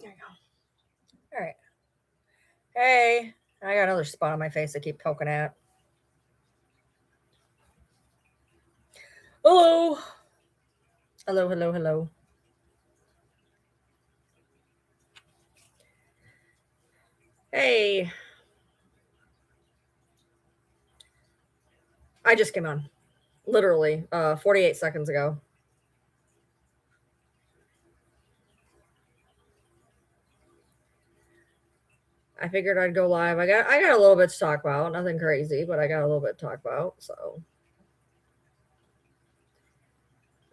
There you go. All right. Hey, I got another spot on my face I keep poking at. Hello. Hello, hello, hello. Hey, I just came on. Literally, 48 seconds ago. I figured I'd go live. I got a little bit to talk about. Nothing crazy, but I got a little bit to talk about. So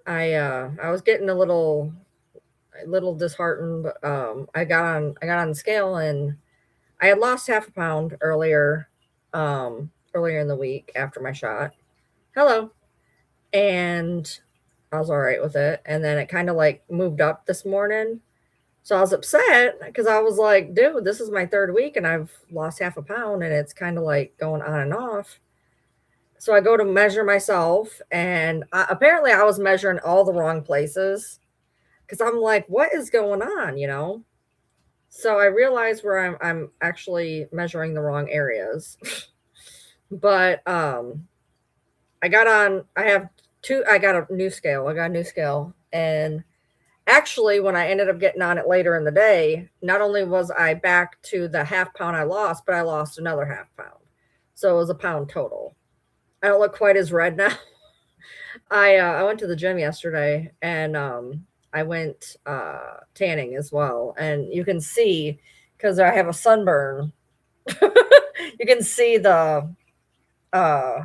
I was getting a little disheartened. I got on the scale and I had lost half a pound earlier in the week after my shot. Hello. And I was all right with it. And then it kind of like moved up this morning. So I was upset because I was like, dude, this is my third week and I've lost half a pound and it's kind of like going on and off. So I go to measure myself and apparently I was measuring all the wrong places because I'm like, what is going on, So I realized where I'm actually measuring the wrong areas. But I got a new scale. I got a new scale. And actually, when I ended up getting on it later in the day, not only was I back to the half pound I lost, but I lost another half pound. So it was a pound total. I don't look quite as red now. I went to the gym yesterday and I went tanning as well, and you can see because I have a sunburn. You can see the uh,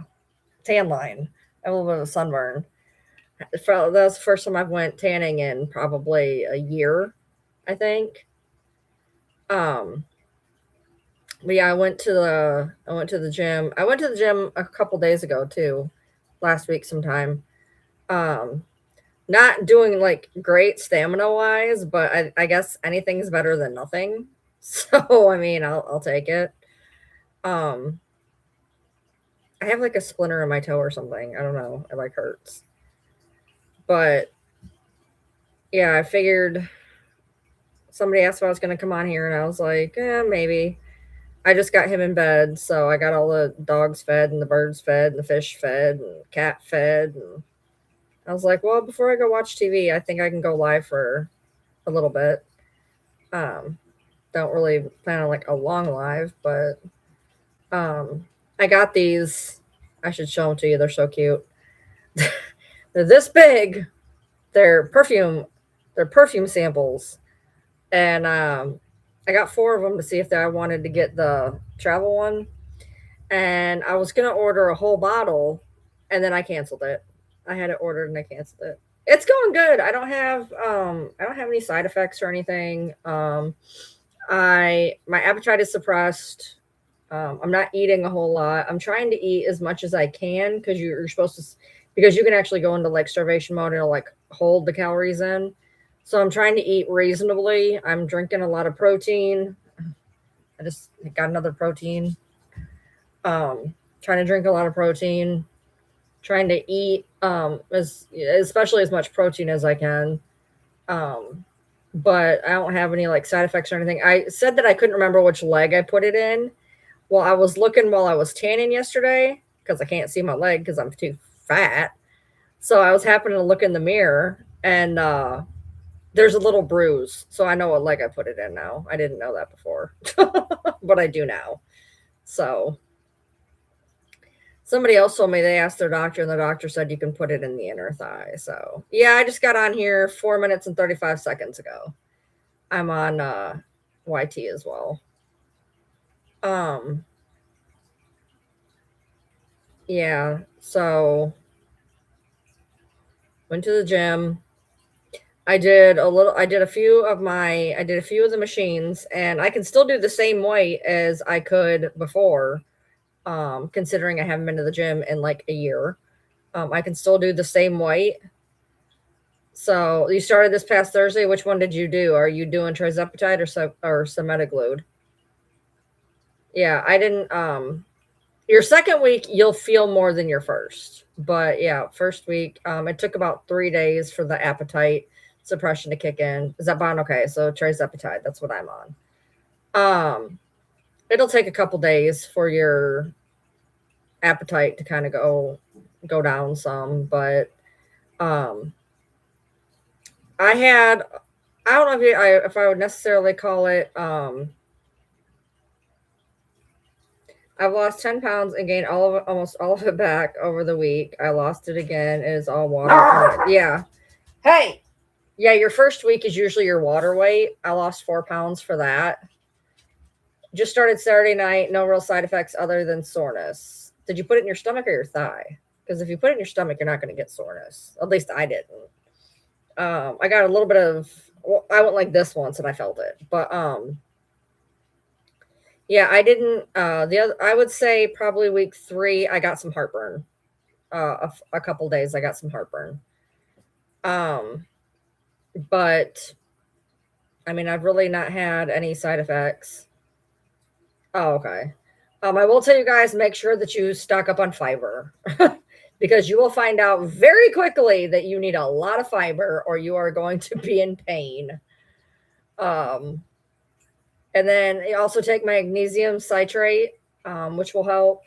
tan line. I have a little bit of a sunburn. That's the first time I've went tanning in probably a year, I think. Um, but yeah, I went to the gym. I went to the gym a couple days ago too, last week sometime. Um, Not doing like great stamina wise, but I guess anything's better than nothing. So I mean, I'll take it. Um, I have like a splinter in my toe or something. I don't know. It like hurts. But yeah, I figured somebody asked if I was gonna come on here, and I was like, maybe. I just got him in bed, so I got all the dogs fed and the birds fed and the fish fed and cat fed. And I was like, well, before I go watch TV, I think I can go live for a little bit. Um, don't really plan on like a long live, but um, I got these. I should show them to you. They're so cute. They're this big. They're perfume. They're perfume samples, and I got four of them to see if I wanted to get the travel one. And I was gonna order a whole bottle, and then I canceled it. I had it ordered and I canceled it. It's going good. I don't have any side effects or anything. I my appetite is suppressed. I'm not eating a whole lot. I'm trying to eat as much as I can because you're supposed to, because you can actually go into like starvation mode and it'll like hold the calories in. So I'm trying to eat reasonably. I'm drinking a lot of protein. I just got another protein. Trying to drink a lot of protein. Trying to eat as especially as much protein as I can. Um, but I don't have any like side effects or anything. I said that I couldn't remember which leg I put it in. Well, I was looking while I was tanning yesterday because I can't see my leg because I'm too fat. So I was happening to look in the mirror and there's a little bruise. So I know what leg I put it in now. I didn't know that before, but I do now. So somebody else told me they asked their doctor and the doctor said you can put it in the inner thigh. So yeah, I just got on here 4 minutes and 35 seconds ago. I'm on YT as well. Um, yeah, so went to the gym. I did a few of the machines and I can still do the same weight as I could before, considering I haven't been to the gym in like a year. I can still do the same weight. So you started this past Thursday. Which one did you do? Are you doing trizepatide or semaglutide? Yeah, I didn't. Your second week you'll feel more than your first, but yeah, first week it took about 3 days for the appetite suppression to kick in. Zepbound, okay, so tirzepatide, that's what I'm on. It'll take a couple days for your appetite to kind of go down some, but um I don't know if I would necessarily call it I've lost 10 pounds and gained almost all of it back over the week. I lost it again. It is all water. Yeah. Hey. Yeah, your first week is usually your water weight. I lost 4 pounds for that. Just started Saturday night. No real side effects other than soreness. Did you put it in your stomach or your thigh? Because if you put it in your stomach, you're not going to get soreness. At least I didn't. I got a little bit of. Well, I went like this once and I felt it, but yeah, I didn't. I would say probably week 3, I got some heartburn. A couple days, I got some heartburn. But I mean, I've really not had any side effects. Oh, okay. I will tell you guys, make sure that you stock up on fiber because you will find out very quickly that you need a lot of fiber or you are going to be in pain. And then I also take magnesium citrate, which will help.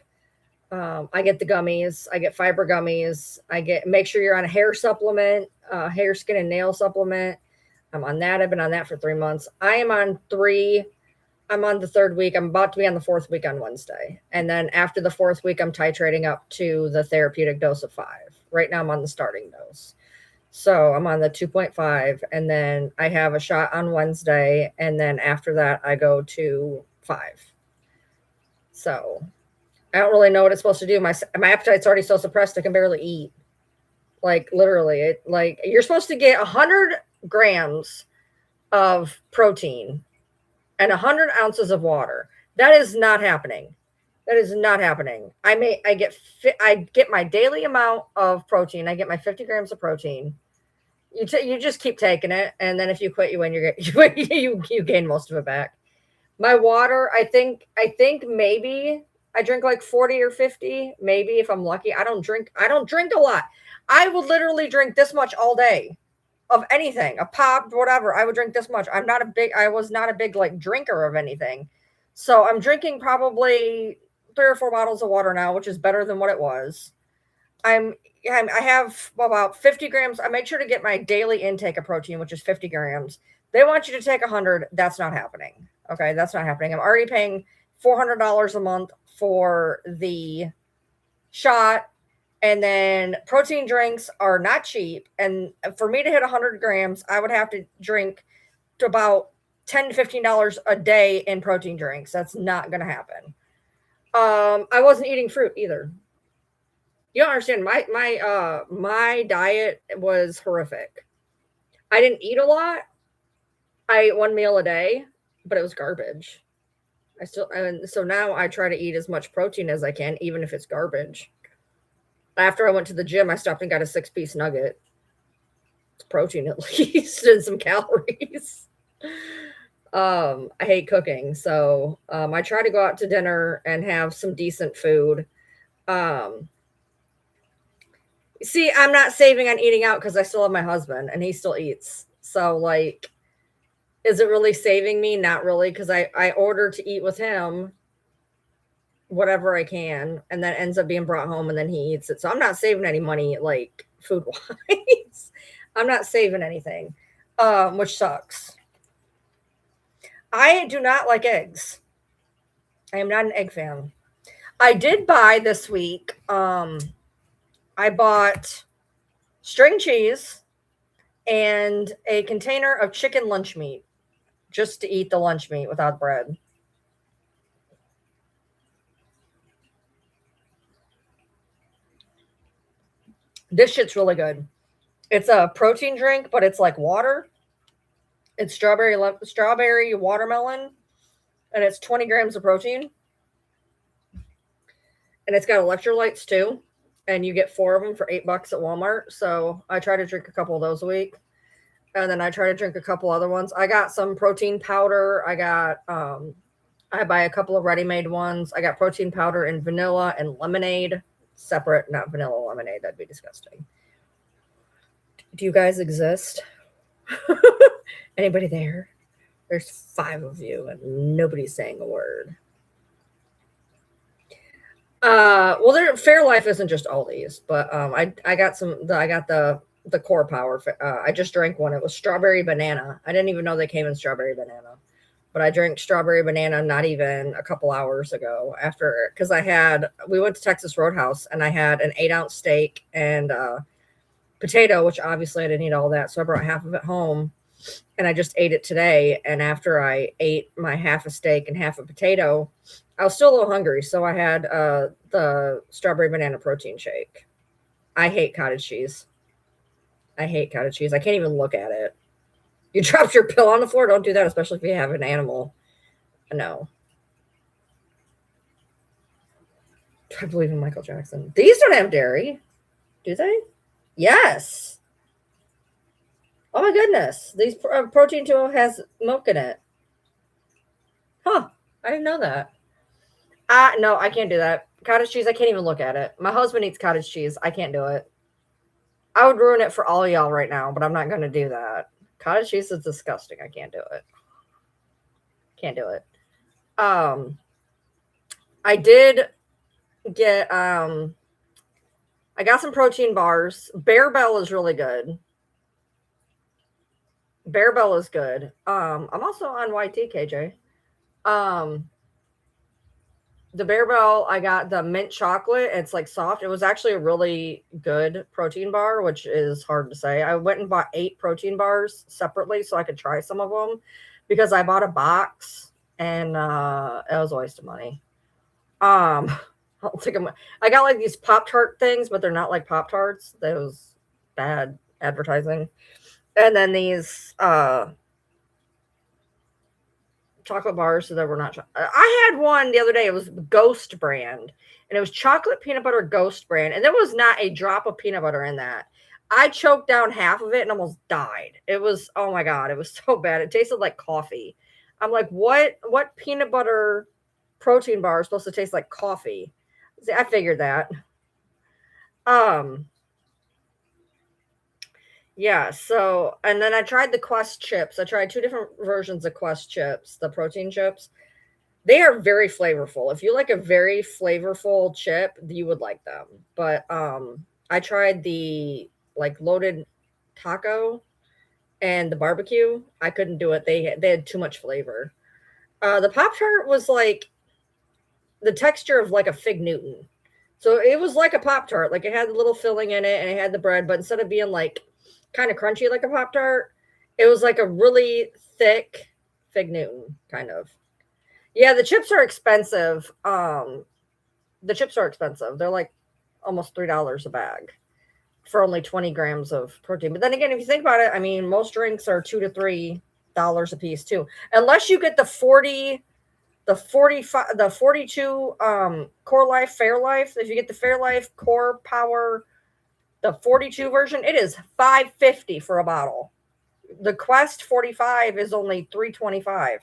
I get the gummies. I get fiber gummies. Make sure you're on a hair supplement, hair, skin, and nail supplement. I'm on that. I've been on that for 3 months. I'm on the 3rd week. I'm about to be on the 4th week on Wednesday. And then after the 4th week, I'm titrating up to the therapeutic dose of 5. Right now I'm on the starting dose. So I'm on the 2.5, and then I have a shot on Wednesday. And then after that, I go to 5. So I don't really know what it's supposed to do. My appetite's already so suppressed I can barely eat. Like literally, you're supposed to get 100 grams of protein and 100 ounces of water. That is not happening. That is not happening. I get my daily amount of protein. I get my 50 grams of protein. You just keep taking it, and then if you quit, you gain most of it back. My water, I think maybe I drink like 40 or 50, maybe if I'm lucky. I don't drink a lot. I would literally drink this much all day of anything, a pop, whatever. I would drink this much. I was not a big like drinker of anything. So I'm drinking probably 3 or 4 bottles of water now, which is better than what it was. I have about 50 grams. I make sure to get my daily intake of protein, which is 50 grams. They want you to take 100. That's not happening. Okay, that's not happening. I'm already paying $400 a month for the shot. And then protein drinks are not cheap. And for me to hit 100 grams, I would have to drink to about $10 to $15 a day in protein drinks. That's not going to happen. I wasn't eating fruit either. You don't understand. My diet was horrific. I didn't eat a lot. I ate 1 meal a day, but it was garbage. So now I try to eat as much protein as I can, even if it's garbage. After I went to the gym, I stopped and got a 6-piece nugget. It's protein at least and some calories. I hate cooking, so I try to go out to dinner and have some decent food. See, I'm not saving on eating out because I still have my husband and he still eats. So, like, is it really saving me? Not really, because I order to eat with him whatever I can, and then ends up being brought home and then he eats it. So I'm not saving any money, like, food-wise. I'm not saving anything, which sucks. I do not like eggs. I am not an egg fan. I did buy this week, I bought string cheese and a container of chicken lunch meat just to eat the lunch meat without bread. This shit's really good. It's a protein drink, but it's like water. It's strawberry watermelon, and it's 20 grams of protein. And it's got electrolytes too. And you get 4 of them for $8 at Walmart. So I try to drink a couple of those a week. And then I try to drink a couple other ones. I got some protein powder. I buy a couple of ready-made ones. I got protein powder in vanilla and lemonade. Separate, not vanilla lemonade. That'd be disgusting. Do you guys exist? Anybody there? There's 5 of you and nobody's saying a word. Well, Fairlife isn't just Aldi's, but I got I got the Core Power. I just drank one. It was strawberry banana. I didn't even know they came in strawberry banana, but I drank strawberry banana not even a couple hours ago after because we went to Texas Roadhouse and I had an 8-ounce steak and potato, which obviously I didn't eat all that, so I brought half of it home and I just ate it today. And after I ate my half a steak and half a potato, I was still a little hungry, so I had the strawberry banana protein shake. I hate cottage cheese. I hate cottage cheese. I can't even look at it. You dropped your pill on the floor. Don't do that, especially if you have an animal. No. I believe in Michael Jackson. These don't have dairy, do they? Yes. Oh my goodness. These protein 2 has milk in it. Huh. I didn't know that. No, I can't do that. Cottage cheese, I can't even look at it. My husband eats cottage cheese. I can't do it. I would ruin it for all y'all right now, but I'm not going to do that. Cottage cheese is disgusting. I can't do it. Can't do it. I did get I got some protein bars. Bearbell is really good. Bearbell is good. I'm also on YT, KJ. The Bearbell, I got the mint chocolate. It's like soft. It was actually a really good protein bar, which is hard to say. I went and bought 8 protein bars separately so I could try some of them because I bought a box and it was a waste of money. I got like these Pop-Tart things, but they're not like Pop-Tarts. Those bad advertising. And then these chocolate bars that were not. I had one the other day. It was Ghost brand, and it was chocolate peanut butter Ghost brand, and there was not a drop of peanut butter in that. I choked down half of it and almost died. It was, oh my god, it was so bad. It tasted like coffee. I'm like, what peanut butter protein bar is supposed to taste like coffee? See, I figured that. Yeah, so and then I tried the Quest chips. I tried 2 different versions of Quest chips, the protein chips. They are very flavorful. If you like a very flavorful chip, you would like them. But I tried the like loaded taco and the barbecue. I couldn't do it. They had too much flavor. The Pop Tart was like the texture of like a Fig Newton. So it was like a Pop Tart. Like it had the little filling in it and it had the bread, but instead of being like kind of crunchy like a Pop Tart, it was like a really thick Fig Newton kind of. Yeah, the chips are expensive. The chips are expensive. They're like almost $3 a bag for only 20 grams of protein. But then again, if you think about it, I mean, most drinks are $2 to $3 a piece too, unless you get the 45, the 42 Core Life Fairlife. If you get the Fairlife Core Power, the 42 version, it is $5.50 for a bottle. The Quest 45 is only $3.25.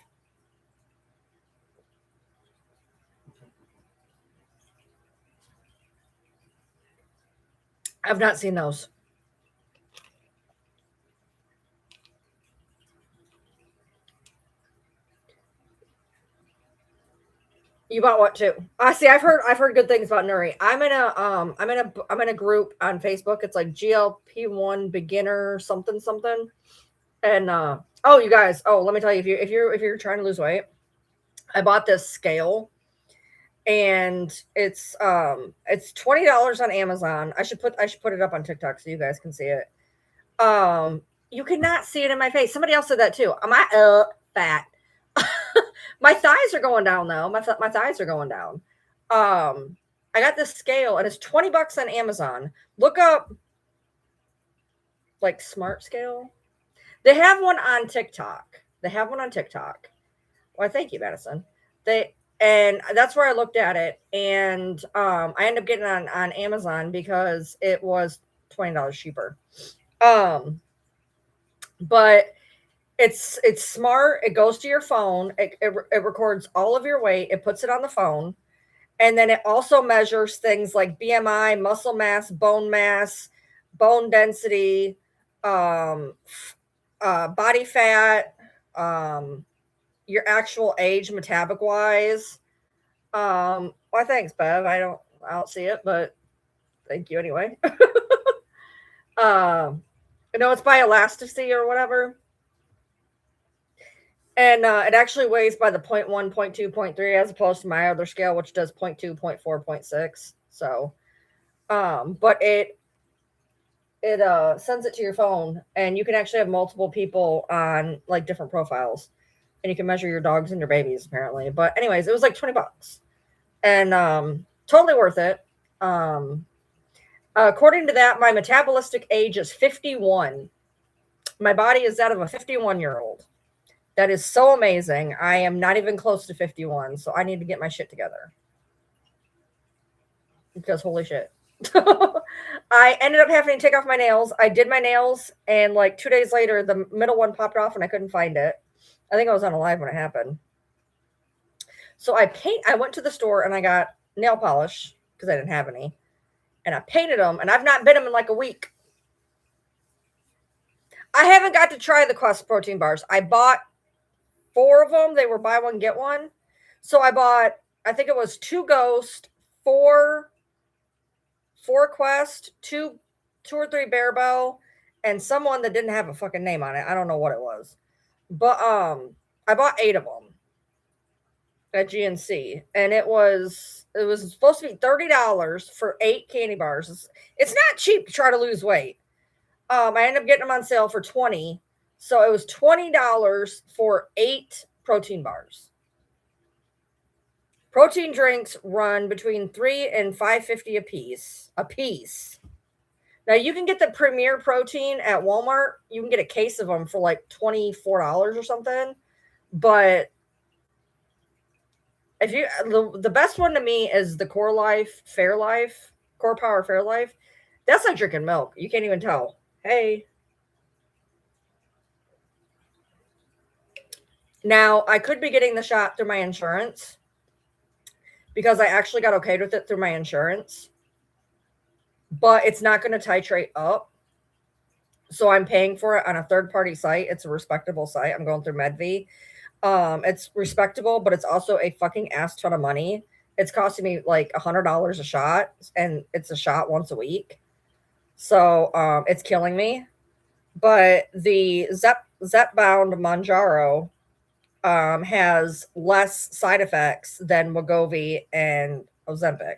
I've not seen those. You bought what too? I see. I've heard good things about Nuri. I'm in a group on Facebook. It's like GLP-1 beginner something something. And oh, you guys. Oh, let me tell you, if you're trying to lose weight, I bought this scale, and it's $20 on Amazon. I should put it up on TikTok so you guys can see it. You cannot see it in my face. Somebody else said that too. Am I fat? My thighs are going down though. My thighs are going down. I got this scale and it's $20 on Amazon. Look up like Smart Scale. They have one on TikTok. Well, thank you, Madison. And that's where I looked at it, and I ended up getting it on Amazon because it was $20 cheaper. But it's smart. It goes to your phone. It records all of your weight. It puts it on the phone, and then it also measures things like BMI, muscle mass, bone density, body fat, um, your actual age metabolic wise. Well, thanks, Bev. I don't see it, but thank you anyway. um, it's by elasticity or whatever. And it actually weighs by the point 1, point 2, point 3, as opposed to my other scale, which does point 2, point 4, point 6. So, but it sends it to your phone, and you can actually have multiple people on like different profiles, and you can measure your dogs and your babies apparently. But anyways, it was like $20, and totally worth it. Um, according to that, my metabolistic age is 51. My body is that of a 51-year-old. That is so amazing. I am not even close to 51, so I need to get my shit together. Because holy shit. I ended up having to take off my nails. I did my nails, and like 2 days later, the middle one popped off and I couldn't find it. I think I was on a live when it happened. So I went to the store and I got nail polish because I didn't have any. And I painted them, and I've not been them in like a week. I haven't got to try the Quest protein bars. I bought 4 of them. They were buy one, get one. So I bought, I think it was 2 Ghost, 4 Quest, 2 or 3 Bearbell, and someone that didn't have a fucking name on it. I don't know what it was. But I bought 8 of them at GNC, and it was supposed to be $30 for 8 candy bars. It's not cheap to try to lose weight. I ended up getting them on sale for 20. So it was $20 for 8 protein bars. Protein drinks run between $3 and $5.50 a piece. Now you can get the Premier Protein at Walmart. You can get a case of them for like $24 or something. But if you the best one to me is the Core Power Fairlife. That's like drinking milk. You can't even tell. Hey. Now I could be getting the shot through my insurance because I actually got okayed with it through my insurance. But it's not going to titrate up. So I'm paying for it on a third-party site. It's a respectable site. I'm going through Medv. It's respectable, but it's also a fucking ass ton of money. It's costing me like $100 a shot, and it's a shot once a week. So it's killing me. But the Zepbound Mounjaro has less side effects than Wegovy and Ozempic.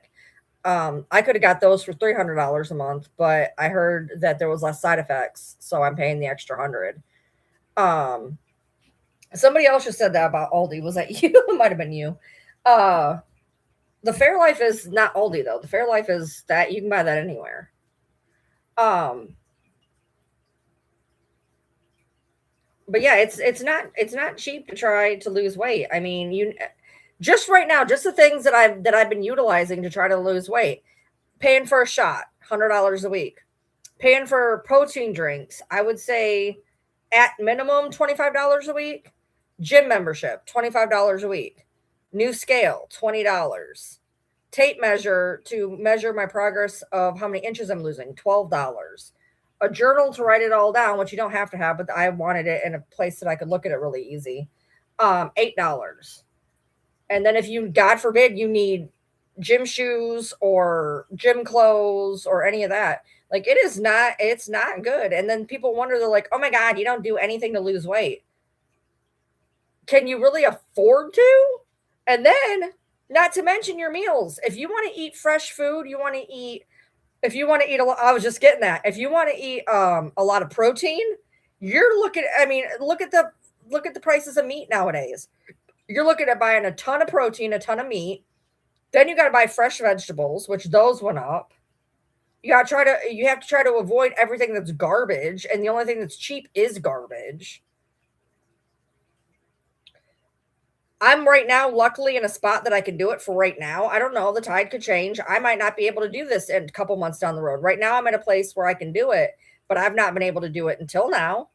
I could have got those for $300 a month, but I heard that there was less side effects, so I'm paying the extra 100. Somebody else just said that about Aldi. Was that you? It might have been you. The Fairlife is not Aldi though. The Fairlife is that you can buy that anywhere. But yeah, it's not cheap to try to lose weight. I mean, you just right now, just the things that I've been utilizing to try to lose weight. Paying for a shot, $100 a week. Paying for protein drinks, I would say at minimum $25 a week. Gym membership, $25 a week. New scale, $20. Tape measure to measure my progress of how many inches I'm losing, $12. A journal to write it all down, which you don't have to have, but I wanted it in a place that I could look at it really easy. $8. And then if you, God forbid, you need gym shoes or gym clothes or any of that, like it's not good. And then people wonder, they're like, oh my God, you don't do anything to lose weight. Can you really afford to? And then not to mention your meals. If you want to eat fresh food, if you want to eat a lot, I was just getting that. If you want to eat a lot of protein, you're looking, I mean, look at the prices of meat nowadays. You're looking at buying a ton of protein, a ton of meat. Then you got to buy fresh vegetables, which those went up. You have to try to avoid everything that's garbage, and the only thing that's cheap is garbage. I'm right now, luckily, in a spot that I can do it for right now. I don't know. The tide could change. I might not be able to do this in a couple months down the road. Right now, I'm at a place where I can do it, but I've not been able to do it until now.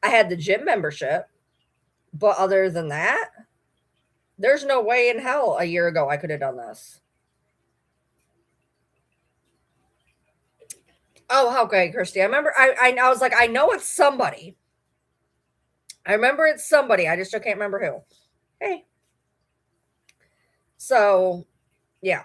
I had the gym membership, but other than that, there's no way in hell a year ago I could have done this. Oh, okay, Christy. I remember. I was like, I know it's somebody. I remember it's somebody. I just can't remember who. Hey. So yeah.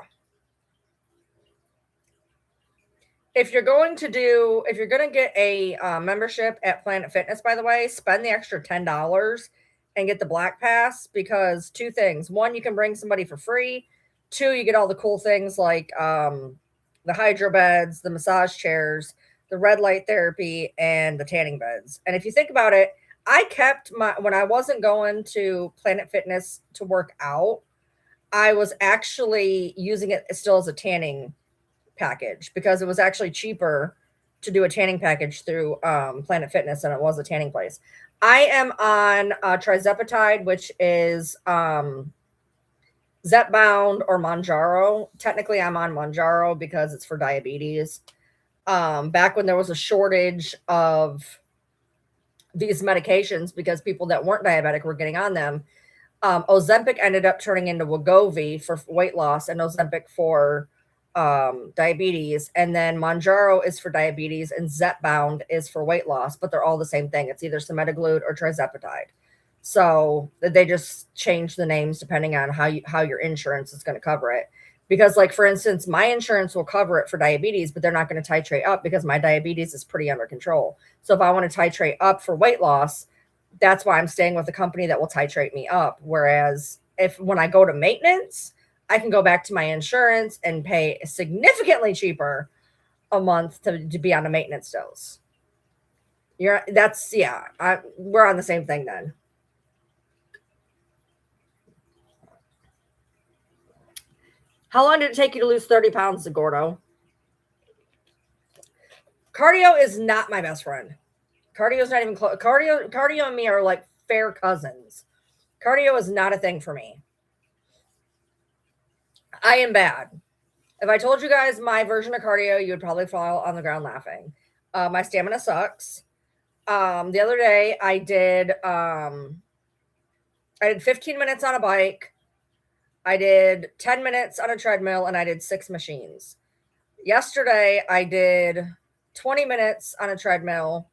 If you're going to get a membership at Planet Fitness, by the way, spend the extra $10 and get the Black Pass because two things: one, you can bring somebody for free; two, you get all the cool things like the hydro beds, the massage chairs, the red light therapy, and the tanning beds. And if you think about it, I kept my when I wasn't going to Planet Fitness to work out, I was actually using it still as a tanning package because it was actually cheaper to do a tanning package through Planet Fitness than it was a tanning place. I am on Trizepatide, which is Zepbound or Monjaro. Technically, I'm on Monjaro because it's for diabetes. Back when there was a shortage of these medications because people that weren't diabetic were getting on them, Ozempic ended up turning into Wegovy for weight loss and Ozempic for diabetes. And then Monjaro is for diabetes and Zepbound is for weight loss, but they're all the same thing. It's either semaglutide or Trizepatide. So they just change the names depending on how your insurance is going to cover it. Because, like for instance, my insurance will cover it for diabetes, but they're not going to titrate up because my diabetes is pretty under control. So if I want to titrate up for weight loss, that's why I'm staying with a company that will titrate me up. Whereas if when I go to maintenance, I can go back to my insurance and pay significantly cheaper a month to be on a maintenance dose. We're on the same thing then. How long did it take you to lose 30 pounds, Gordo? Cardio is not my best friend. Cardio is not even close. Cardio and me are like fair cousins. Cardio is not a thing for me. I am bad. If I told you guys my version of cardio, you would probably fall on the ground laughing. My stamina sucks. The other day I did 15 minutes on a bike. I did 10 minutes on a treadmill and I did 6 machines. Yesterday I did 20 minutes on a treadmill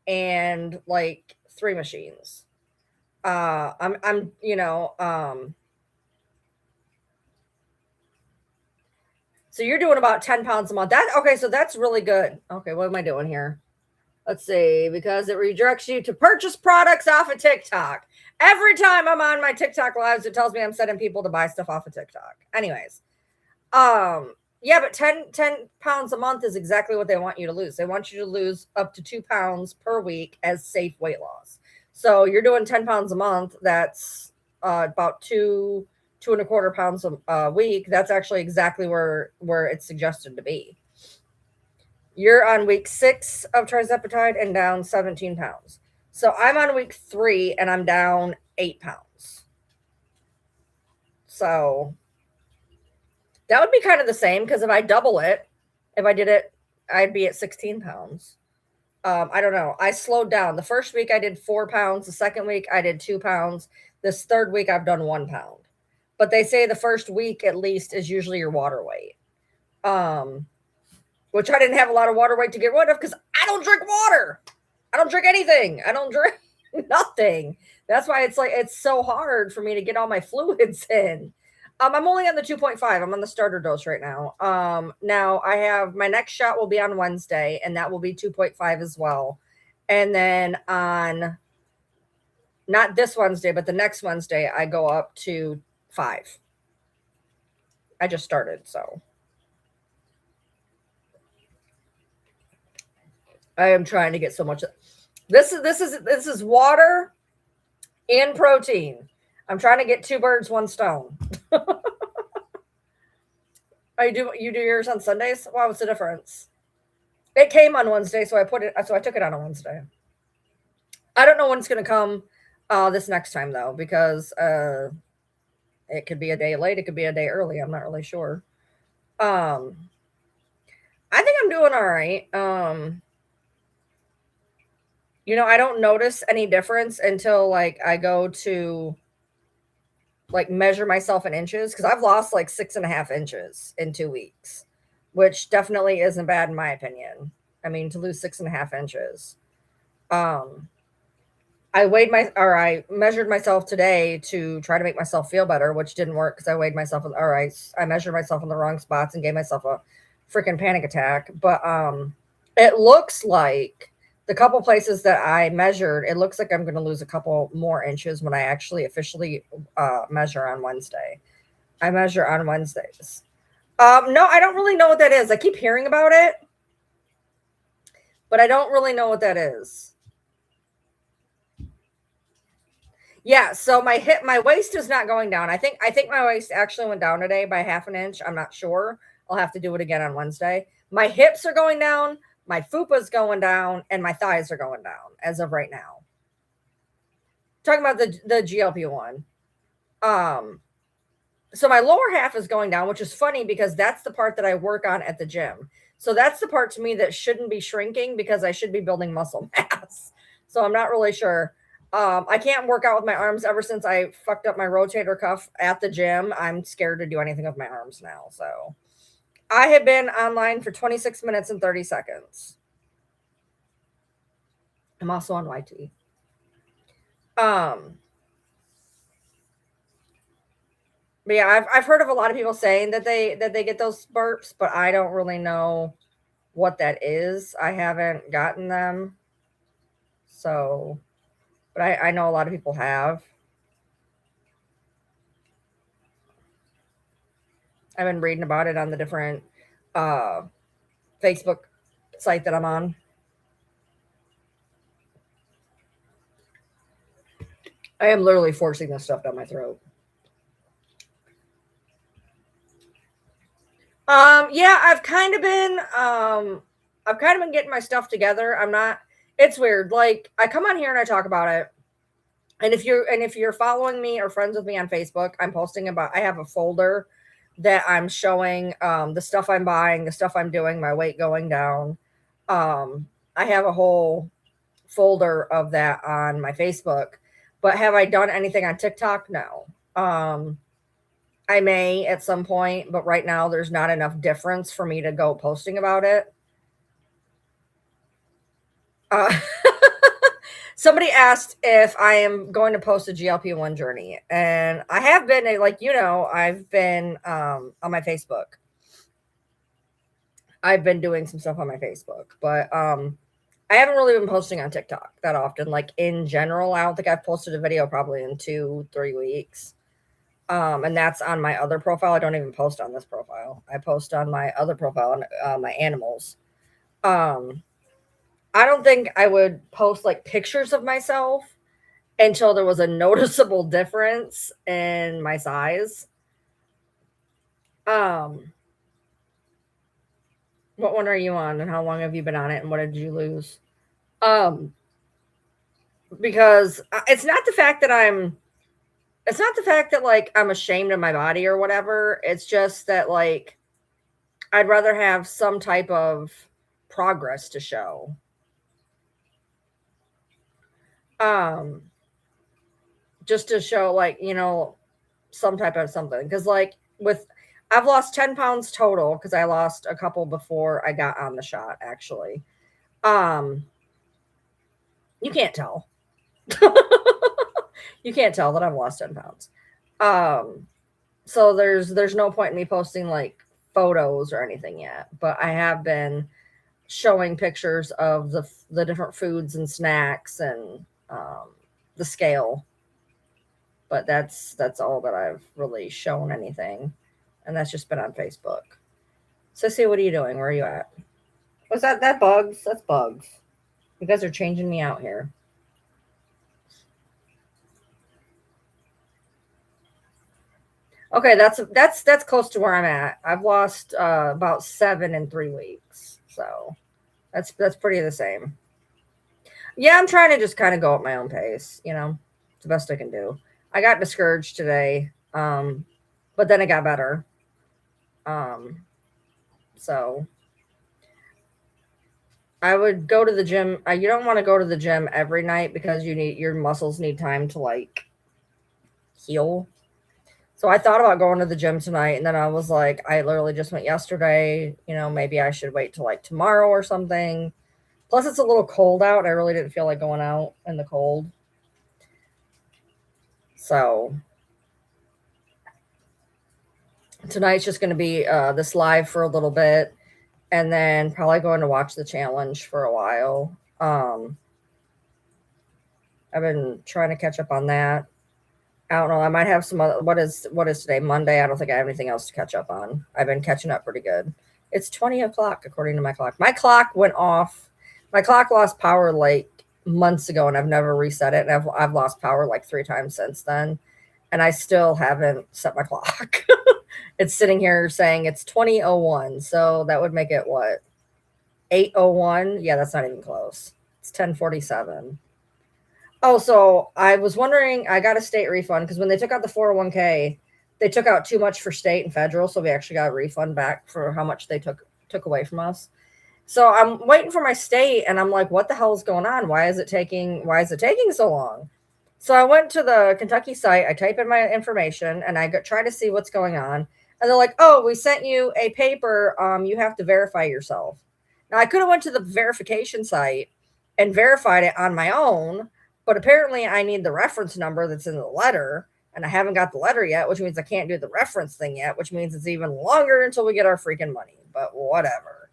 and like 3 machines. I'm so you're doing about 10 pounds a month. Okay, so that's really good. Okay, what am I doing here? Let's see, because it redirects you to purchase products off of TikTok. Every time I'm on my TikTok lives, it tells me I'm sending people to buy stuff off of TikTok. Anyways, yeah, but 10 pounds a month is exactly what they want you to lose. They want you to lose up to 2 pounds per week as safe weight loss. So you're doing 10 pounds a month. That's about 2.25 pounds a week. That's actually exactly where it's suggested to be. You're on week 6 of Trizepatide and down 17 pounds. So I'm on week 3 and I'm down 8 pounds. So that would be kind of the same because if I double it, if I did it, I'd be at 16 pounds. I don't know. I slowed down. The first week I did 4 pounds. The second week I did 2 pounds. This third week I've done 1 pound. But they say the first week at least is usually your water weight. Which I didn't have a lot of water weight to get rid of because I don't drink water. I don't drink anything. I don't drink nothing. That's why it's so hard for me to get all my fluids in. I'm only on the 2.5. I'm on the starter dose right now. Now I have my next shot will be on Wednesday, and that will be 2.5 as well. And then on not this Wednesday, but the next Wednesday, I go up to 5. I just started, so I am trying to get so much. This is water and protein. I'm trying to get 2 birds, 1 stone. You do yours on Sundays? Wow, what's the difference? It came on Wednesday, so I took it on a Wednesday. I don't know when it's gonna come this next time though, because it could be a day late, it could be a day early. I'm not really sure. I think I'm doing all right. I don't notice any difference until like I go to like measure myself in inches because I've lost like 6.5 inches in 2 weeks. which definitely isn't bad in my opinion. I mean, to lose 6.5 inches. Um, I measured myself today to try to make myself feel better, which didn't work because I weighed myself, or I measured myself in the wrong spots and gave myself a freaking panic attack. But it looks like the couple places that I measured, it looks like I'm going to lose a couple more inches when I actually officially measure on Wednesday. I measure on Wednesdays. No, I don't really know what that is. I keep hearing about it, but I don't really know what that is. Yeah, so my waist is not going down. I think my waist actually went down today by 1/2 inch. I'm not sure. I'll have to do it again on Wednesday. My hips are going down, my fupa's going down, and my thighs are going down as of right now. Talking about the GLP-1. Um, so my lower half is going down, which is funny because that's the part that I work on at the gym. So that's the part to me that shouldn't be shrinking because I should be building muscle mass. So I'm not really sure. I can't work out with my arms ever since I fucked up my rotator cuff at the gym. I'm scared to do anything with my arms now. So I have been online for 26 minutes and 30 seconds. I'm also on YT. Um, but yeah, I've heard of a lot of people saying that they get those burps, but I don't really know what that is. I haven't gotten them. So, but I know a lot of people have. I've been reading about it on the different uh, Facebook site that I'm on. I am literally forcing this stuff down my throat. Yeah, I've kind of been getting my stuff together. I'm not It's weird. Like I come on here and I talk about it. And if you're following me or friends with me on Facebook, I have a folder that I'm showing the stuff I'm buying, the stuff I'm doing, my weight going down. I have a whole folder of that on my Facebook. But have I done anything on TikTok? No. I may at some point, but right now there's not enough difference for me to go posting about it. Uh, somebody asked if I am going to post a GLP-1 journey, and I have been, I've been on my Facebook. I've been doing some stuff on my Facebook, but I haven't really been posting on TikTok that often. Like in general, I don't think I've posted a video probably in 2-3 weeks. And that's on my other profile. I don't even post on this profile. I post on my other profile on my animals. Um, I don't think I would post like pictures of myself until there was a noticeable difference in my size. Um, what one are you on, and how long have you been on it, and what did you lose? Um, because it's not the fact that like I'm ashamed of my body or whatever. It's just that like I'd rather have some type of progress to show. Um, just to show like, some type of something. Because like with I've lost 10 pounds total because I lost a couple before I got on the shot, actually. Um, you can't tell. You can't tell that I've lost 10 pounds. Um, so there's no point in me posting like photos or anything yet, but I have been showing pictures of the different foods and snacks and the scale. But that's all that I've really shown anything, and that's just been on Facebook. Sissy, what are you doing? Where are you at? Was that bugs? That's bugs. You guys are changing me out here. Okay, that's close to where I'm at. I've lost about 7 in 3 weeks, so that's pretty the same. Yeah, I'm trying to just kind of go at my own pace. It's the best I can do. I got discouraged today, but then it got better. Um, so I would go to the gym. You don't want to go to the gym every night because your muscles need time to like heal. So I thought about going to the gym tonight, and then I was like, I literally just went yesterday. Maybe I should wait till like tomorrow or something. Plus, it's a little cold out. I really didn't feel like going out in the cold. So tonight's just going to be this live for a little bit, and then probably going to watch the challenge for a while. I've been trying to catch up on that. I don't know. I might have some other. What is today? Monday. I don't think I have anything else to catch up on. I've been catching up pretty good. It's 20 o'clock according to my clock. My clock went off. My clock lost power like months ago, and I've never reset it. And I've lost power like 3 times since then, and I still haven't set my clock. It's sitting here saying it's 20:01, so that would make it what, 8:01? Yeah, that's not even close. It's 10:47. Oh, so I was wondering, I got a state refund because when they took out the 401k, they took out too much for state and federal, so we actually got a refund back for how much they took away from us. So I'm waiting for my state, and I'm like, what the hell is going on? Why is it taking so long? So I went to the Kentucky site, I type in my information, and I try to see what's going on. And they're like, oh, we sent you a paper. You have to verify yourself. Now I could have went to the verification site and verified it on my own, but apparently I need the reference number that's in the letter, and I haven't got the letter yet, which means I can't do the reference thing yet, which means it's even longer until we get our freaking money. But whatever.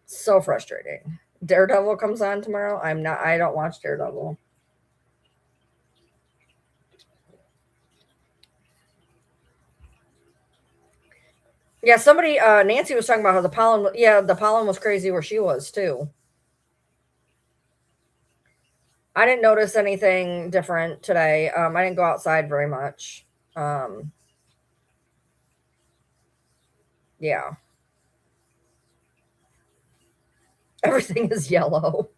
So frustrating. Daredevil comes on tomorrow. I don't watch Daredevil. Yeah, somebody, Nancy was talking about how the pollen was crazy where she was too. I didn't notice anything different today. I didn't go outside very much. Yeah. Everything is yellow.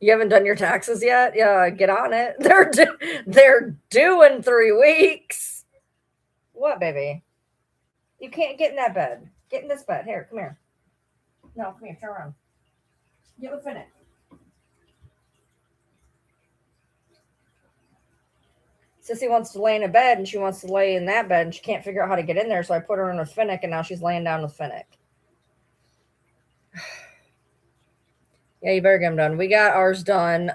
You haven't done your taxes yet? Yeah, get on it. They're due in 3 weeks. What, baby? You can't get in that bed. Get in this bed. Here, come here. No, come here. Turn around. Get with Finnick. Sissy wants to lay in a bed, and she wants to lay in that bed, and she can't figure out how to get in there. So I put her in with Finnick, and now she's laying down with Finnick. Yeah, you better get them done. We got ours done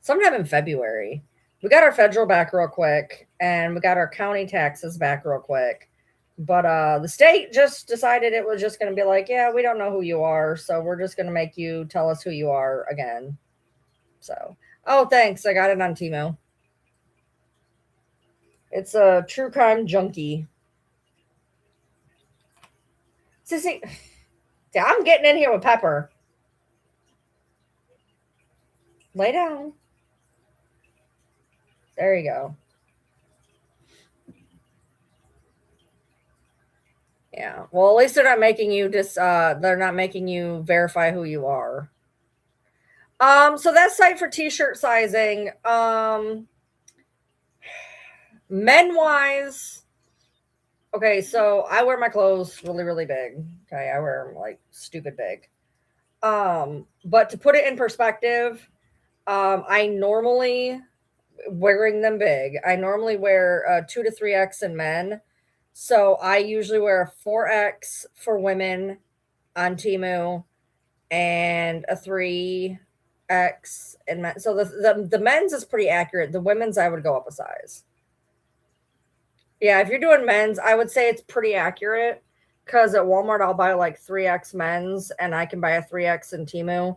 sometime in February. We got our federal back real quick, and we got our county taxes back real quick. But the state just decided it was just going to be like, yeah, we don't know who you are, so we're just going to make you tell us who you are again. So, oh, thanks. I got it on Timo. It's a true crime junkie. Sissy, I'm getting in here with Pepper. Lay down. There you go. Yeah. Well, at least they're not making you they're not making you verify who you are. So that site for t-shirt sizing, men wise, okay, so I wear my clothes really, really big. Okay, I wear them like stupid big. But to put it in perspective, I normally wearing them big. I normally wear 2 to 3X in men. So I usually wear a 4X for women on Temu and a 3X in men. So the men's is pretty accurate. The women's I would go up a size. Yeah, if you're doing men's, I would say it's pretty accurate because at Walmart I'll buy like 3X men's and I can buy a 3X in Temu.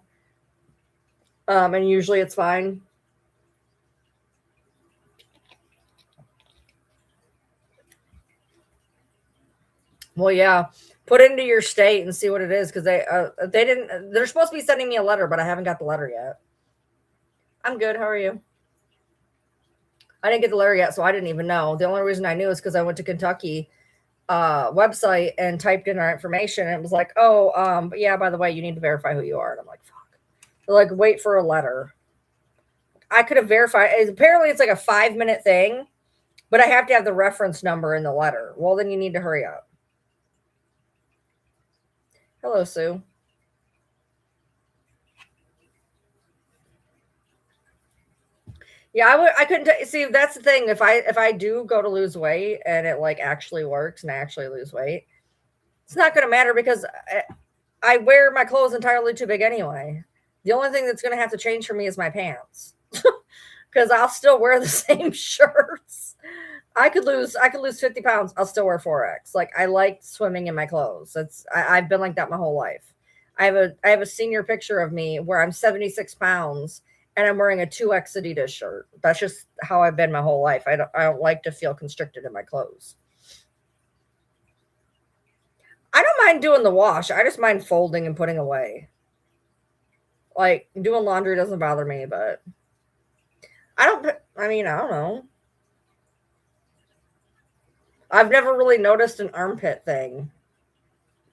And usually it's fine. Well, yeah, put into your state and see what it is because they didn't. They're supposed to be sending me a letter, but I haven't got the letter yet. I'm good. How are you? I didn't get the letter yet, so I didn't even know. The only reason I knew is because I went to Kentucky website and typed in our information, and it was like, oh, but yeah, by the way, you need to verify who you are. And I'm like, fuck. They're like, wait for a letter. I could have verified. Apparently, it's like a 5-minute thing, but I have to have the reference number in the letter. Well, then you need to hurry up. Hello, Sue. Yeah, I couldn't see, that's the thing. If I do go to lose weight and it like actually works and I actually lose weight, it's not going to matter because I wear my clothes entirely too big anyway. The only thing that's going to have to change for me is my pants because I'll still wear the same shirts. I could lose 50 pounds. I'll still wear 4X. Like I like swimming in my clothes. I've been like that my whole life. I have a senior picture of me where I'm 76 pounds and I'm wearing a 2X Adidas shirt. That's just how I've been my whole life. I don't like to feel constricted in my clothes. I don't mind doing the wash. I just mind folding and putting away. Like doing laundry doesn't bother me, but I don't know. I've never really noticed an armpit thing.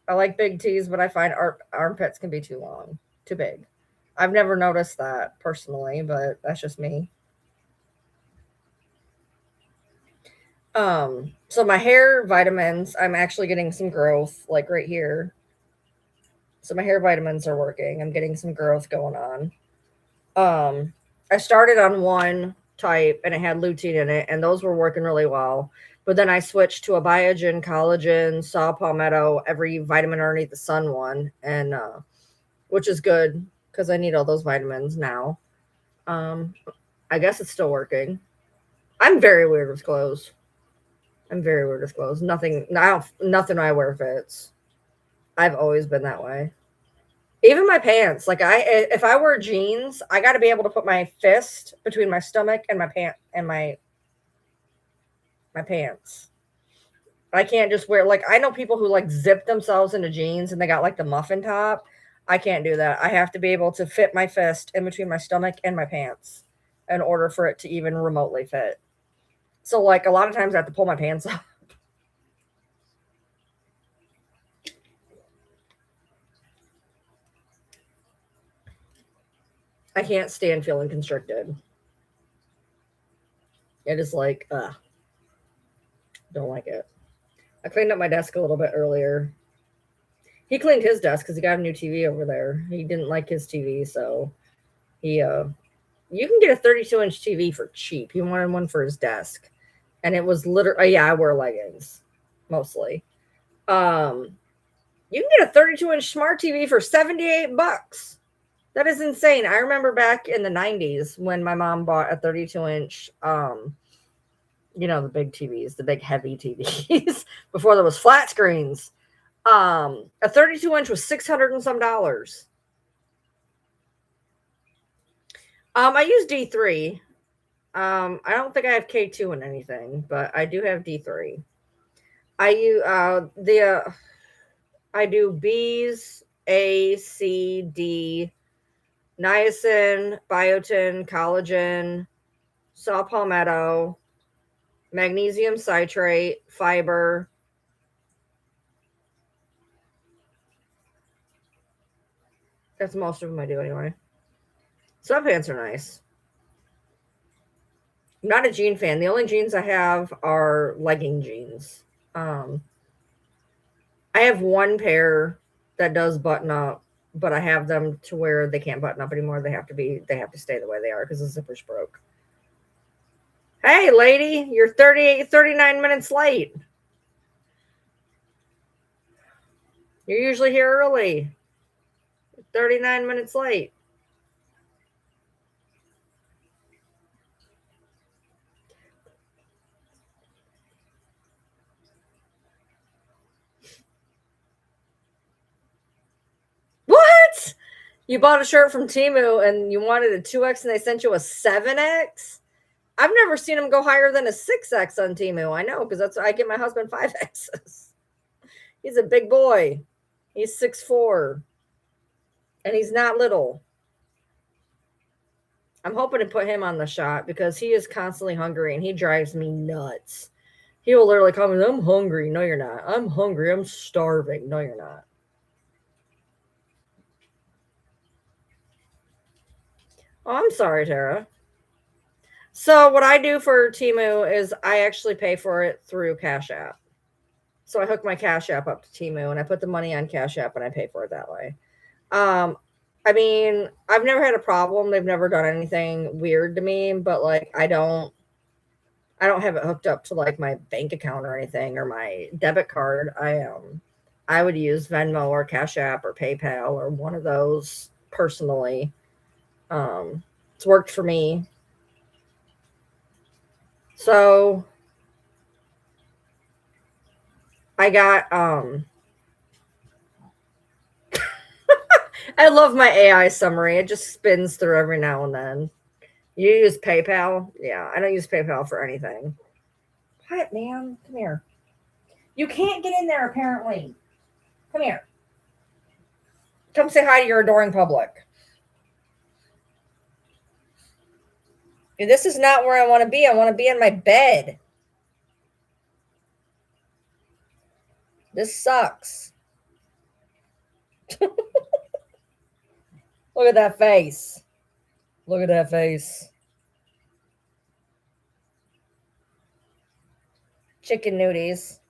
I like big tees, but I find armpits can be too long, too big. I've never noticed that personally, but that's just me. So my hair vitamins, I'm actually getting some growth, like right here. So my hair vitamins are working. I'm getting some growth going on. I started on one type and it had lutein in it, and those were working really well. But then I switched to a Biogen, collagen, saw palmetto, every vitamin underneath the sun one, and which is good because I need all those vitamins now. Um, I guess it's still working. I'm very weird with clothes. I'm very weird with clothes. Nothing I wear fits. I've always been that way. Even my pants, like if I wear jeans, I got to be able to put my fist between my stomach and my pants. I can't just wear, like, I know people who like zip themselves into jeans and they got like the muffin top. I can't do that. I have to be able to fit my fist in between my stomach and my pants in order for it to even remotely fit. So like a lot of times I have to pull my pants up. I can't stand feeling constricted. It is like, don't like it. I cleaned up my desk a little bit earlier. He cleaned his desk because he got a new TV over there. He didn't like his TV, so he you can get a 32-inch TV for cheap. He wanted one for his desk, and it was literally, yeah, I wear leggings mostly. Um, you can get a 32-inch smart TV for $78. That is insane. I remember back in the 90s when my mom bought a 32-inch the big TVs, the big heavy TVs before there was flat screens. A 32-inch was 600 and some dollars. I use D3. I don't think I have K2 in anything, but I do have D3. I use the I do B's, A, C, D, niacin, biotin, collagen, saw palmetto, magnesium citrate, fiber. That's most of them I do anyway. Sweatpants are nice. I'm not a jean fan. The only jeans I have are legging jeans. Um, I have one pair that does button up, but I have them to where they can't button up anymore. They have to stay the way they are because the zipper's broke. Hey, lady, you're 39 minutes late. You're usually here early. 39 minutes late. What? You bought a shirt from Timu and you wanted a 2X and they sent you a 7X? I've never seen them go higher than a 6X on Timu. I know because I get my husband 5Xs. He's a big boy. He's 6'4", and he's not little. I'm hoping to put him on the shot because he is constantly hungry and he drives me nuts. He will literally call me, I'm hungry. No, you're not. I'm hungry. I'm starving. No, you're not. Oh, I'm sorry, Tara. So what I do for Timu is I actually pay for it through Cash App. So I hook my Cash App up to Timu and I put the money on Cash App and I pay for it that way. Um, I mean, I've never had a problem. They've never done anything weird to me, but like I don't have it hooked up to like my bank account or anything or my debit card. I would use Venmo or Cash App or PayPal or one of those personally. It's worked for me. So I got I love my AI summary. It just spins through every now and then. You use PayPal? Yeah, I don't use PayPal for anything. What, man? Come here. You can't get in there apparently. Come here. Come say hi to your adoring public. This is not where I want to be. I want to be in my bed. This sucks. Look at that face. Look at that face. Chicken nudies.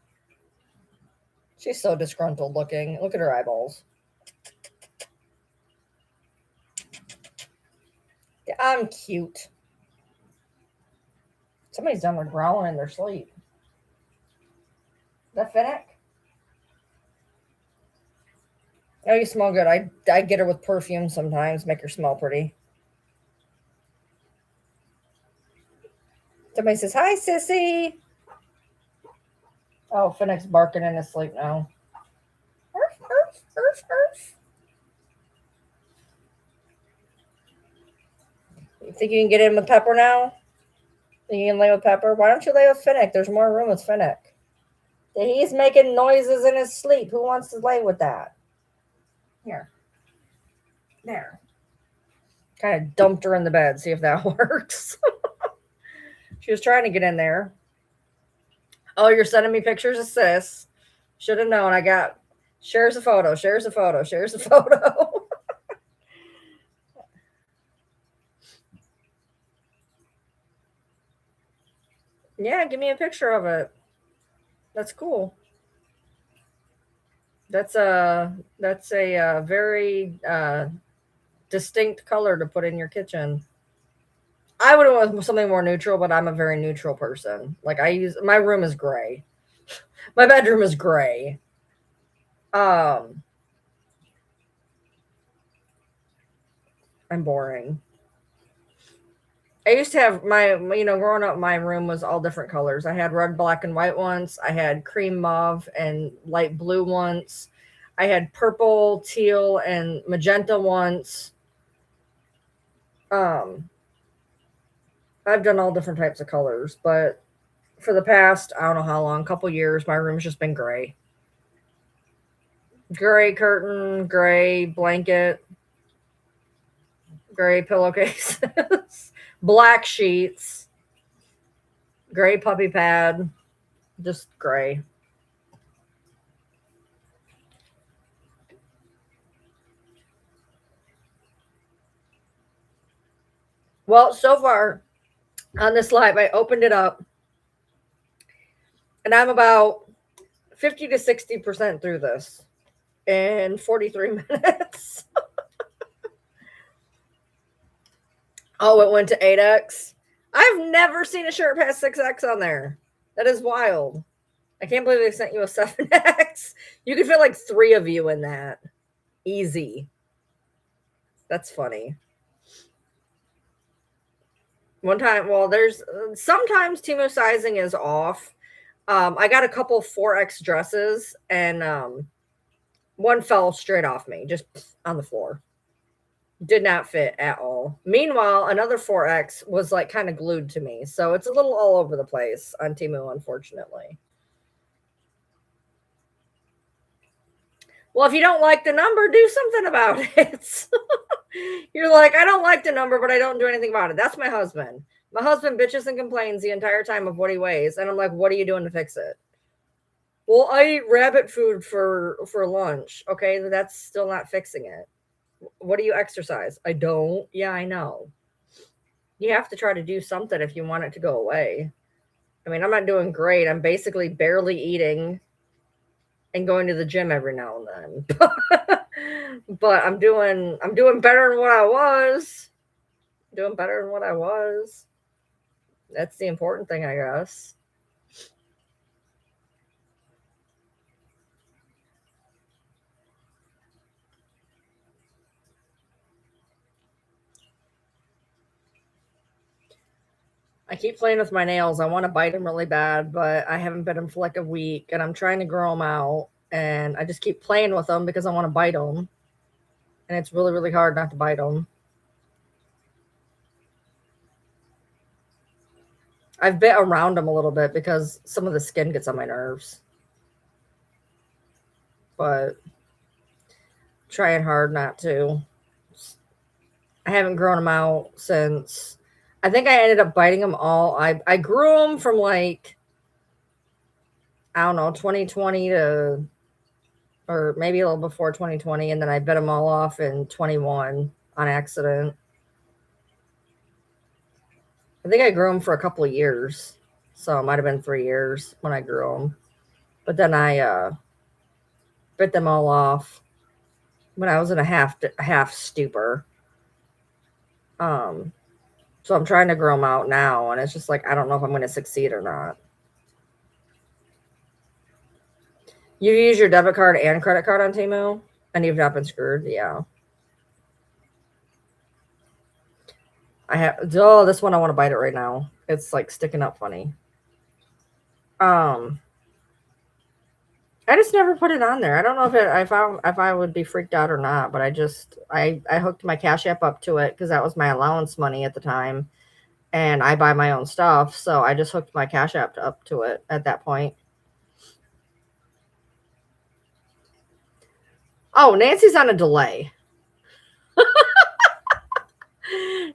She's so disgruntled looking. Look at her eyeballs. I'm cute. Somebody's done with growling in their sleep. Is that Finnick? Oh, you smell good. I get her with perfume sometimes, make her smell pretty. Somebody says, hi, sissy. Oh, Finnick's barking in his sleep now. Arf, arf, arf, arf. You think you can get in with Pepper now? Think you can lay with Pepper? Why don't you lay with Finnick? There's more room with Finnick. He's making noises in his sleep. Who wants to lay with that? Here. There. Kind of dumped her in the bed. See if that works. She was trying to get in there. Oh, you're sending me pictures of sis. Should have known. I got shares a photo, shares a photo, shares a photo. Yeah, give me a picture of it. That's cool. That's a very distinct color to put in your kitchen. I would have went something more neutral, but I'm a very neutral person. Like I use my room is gray. My bedroom is gray. Um, I'm boring. I used to have growing up, my room was all different colors. I had red, black, and white once. I had cream mauve and light blue once. I had purple, teal, and magenta once. Um, I've done all different types of colors, but for the past, I don't know how long, couple years, my room's just been gray. Gray curtain, gray blanket, gray pillowcases, black sheets, gray puppy pad, just gray. Well, so far on this live, I opened it up and I'm about 50 to 60% through this in 43 minutes. Oh, it went to 8X. I've never seen a shirt past 6X on there. That is wild. I can't believe they sent you a 7X. You could fit like three of you in that. Easy. That's funny. One time, well, there's sometimes Timo sizing is off. I got a couple 4X dresses and one fell straight off me, just on the floor. Did not fit at all. Meanwhile, another 4X was like kind of glued to me. So it's a little all over the place on Temu, unfortunately. Well, if you don't like the number, do something about it. You're like, I don't like the number, but I don't do anything about it. That's my husband. My husband bitches and complains the entire time of what he weighs. And I'm like, what are you doing to fix it? Well, I eat rabbit food for lunch. Okay, that's still not fixing it. What do you exercise? I don't. Yeah, I know. You have to try to do something if you want it to go away. I mean, I'm not doing great. I'm basically barely eating. and going to the gym every now and then. But I'm doing better than what I was. Doing better than what I was. That's the important thing, I guess. I keep playing with my nails. I want to bite them really bad, but I haven't bit them for like a week, and I'm trying to grow them out. And I just keep playing with them because I want to bite them, and it's really, really hard not to bite them. I've bit around them a little bit because some of the skin gets on my nerves, but trying hard not to. I haven't grown them out since I think I ended up biting them all. I grew them from like I don't know 2020 to or maybe a little before 2020, and then I bit them all off in 21 on accident. I think I grew them for a couple of years, so it might have been 3 years when I grew them. But then I bit them all off when I was in a half stupor. Um, so I'm trying to grow them out now, and it's just like I don't know if I'm going to succeed or not. You use your debit card and credit card on Temu, and you've not been screwed. Yeah, I have. Oh, this one I want to bite it right now. It's like sticking up funny. Um, I just never put it on there. I don't know if I would be freaked out or not, but I hooked my Cash App up to it because that was my allowance money at the time, and I buy my own stuff, so I just hooked my Cash App up to it at that point. Oh, Nancy's on a delay.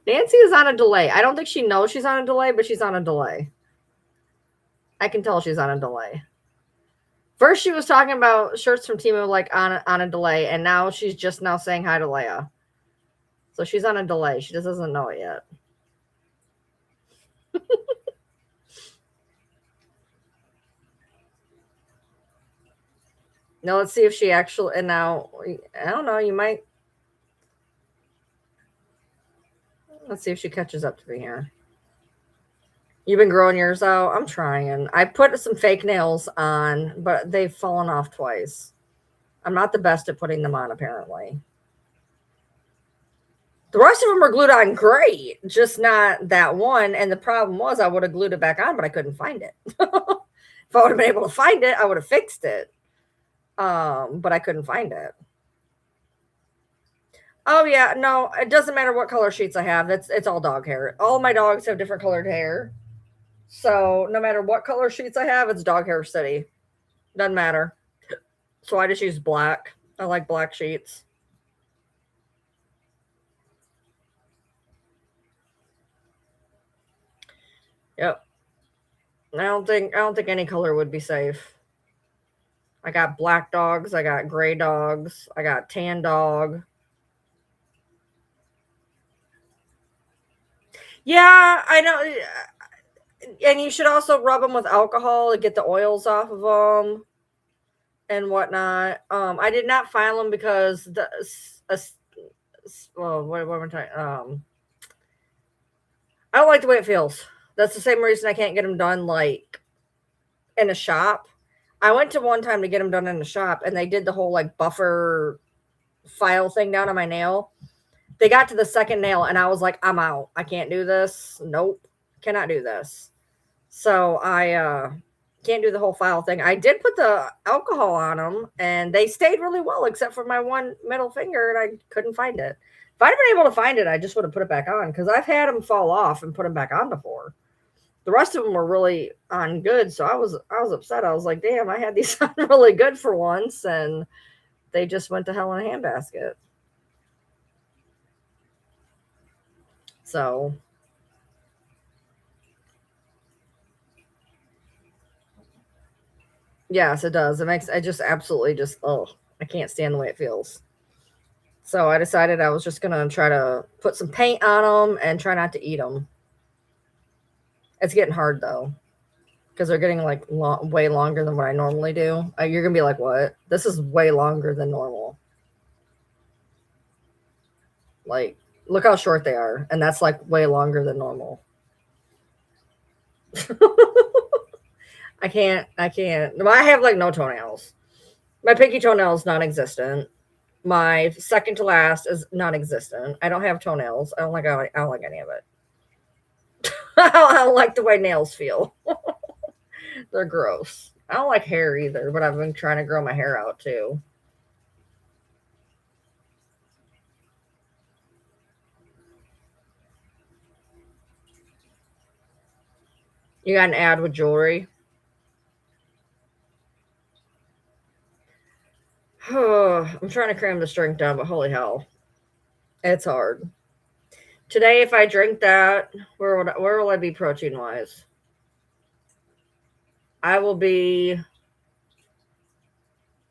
Nancy is on a delay. I don't think she knows she's on a delay, but she's on a delay. I can tell she's on a delay. First, she was talking about shirts from Temu like on a delay, and now she's just now saying hi to Leia. So she's on a delay. She just doesn't know it yet. Now let's see if she actually. And now I don't know. You might. Let's see if she catches up to me here. You've been growing yours out. I'm trying. I put some fake nails on, but they've fallen off twice. I'm not the best at putting them on, apparently. The rest of them are glued on great, just not that one. And the problem was I would have glued it back on, but I couldn't find it. If I would have been able to find it, I would have fixed it. But I couldn't find it. Oh yeah, no, it doesn't matter what color sheets I have. It's all dog hair. All my dogs have different colored hair. So no matter what color sheets I have, it's dog hair city. Doesn't matter. So I just use black. I like black sheets. Yep. I don't think any color would be safe. I got black dogs, I got gray dogs, I got tan dog. Yeah, I know. And you should also rub them with alcohol to get the oils off of them and whatnot. I did not file them because what am I talking? I don't like the way it feels. That's the same reason I can't get them done like in a shop. I went to one time to get them done in a shop, and they did the whole like buffer file thing down on my nail. They got to the second nail, and I was like, I'm out. I can't do this. Nope, cannot do this. So I can't do the whole file thing. I did put the alcohol on them, and they stayed really well, except for my one middle finger, and I couldn't find it. If I'd been able to find it, I just would have put it back on because I've had them fall off and put them back on before. The rest of them were really on good, so I was upset. I was like, damn, I had these on really good for once, and they just went to hell in a handbasket. So yes, it does. It makes I just absolutely just I can't stand the way it feels. So I decided I was just gonna try to put some paint on them and try not to eat them. It's getting hard though. because they're getting like way longer than what I normally do. You're gonna be like, what? This is way longer than normal. Like, look how short they are, and that's like way longer than normal. I can't. I can't. I have like no toenails. My pinky toenail is non-existent. My second to last is non-existent. I don't have toenails. I don't like any of it. I don't like the way nails feel. They're gross. I don't like hair either, but I've been trying to grow my hair out too. You got an ad with jewelry. I'm trying to cram this drink down, but holy hell, it's hard. Today, if I drink that, where will I be protein wise? I will be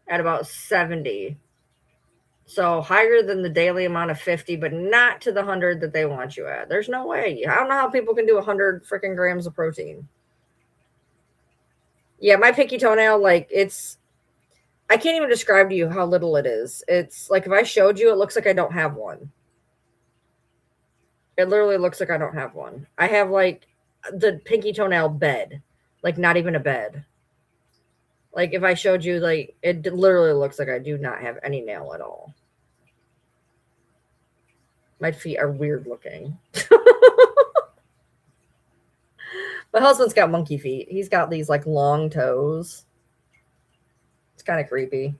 at about 70. So higher than the daily amount of 50, but not to the 100 that they want you at. There's no way. I don't know how people can do 100 freaking grams of protein. Yeah, my pinky toenail, like I can't even describe to you how little it is. It's like if I showed you, it looks like I don't have one. It literally looks like I don't have one. I have like the pinky toenail bed, like not even a bed. Like if I showed you, like it literally looks like I do not have any nail at all. My feet are weird looking. My husband's got monkey feet. He's got these like long toes. It's kind of creepy.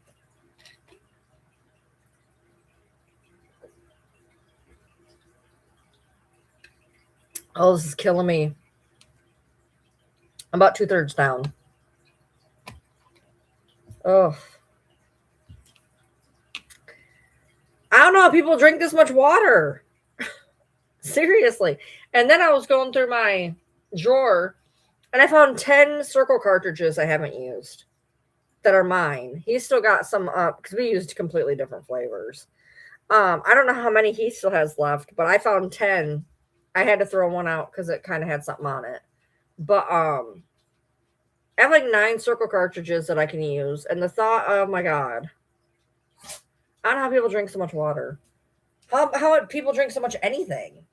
Oh, this is killing me. I'm about 2/3 down. Oh. I don't know how people drink this much water. Seriously. And then I was going through my drawer and I found 10 circle cartridges I haven't used that are mine. He's still got some up because we used completely different flavors. I don't know how many he still has left, but I found 10. I had to throw one out because it kind of had something on it. But I have like 9 circle cartridges that I can use. And the thought, oh my God. I don't know how people drink so much water. How people drink so much anything?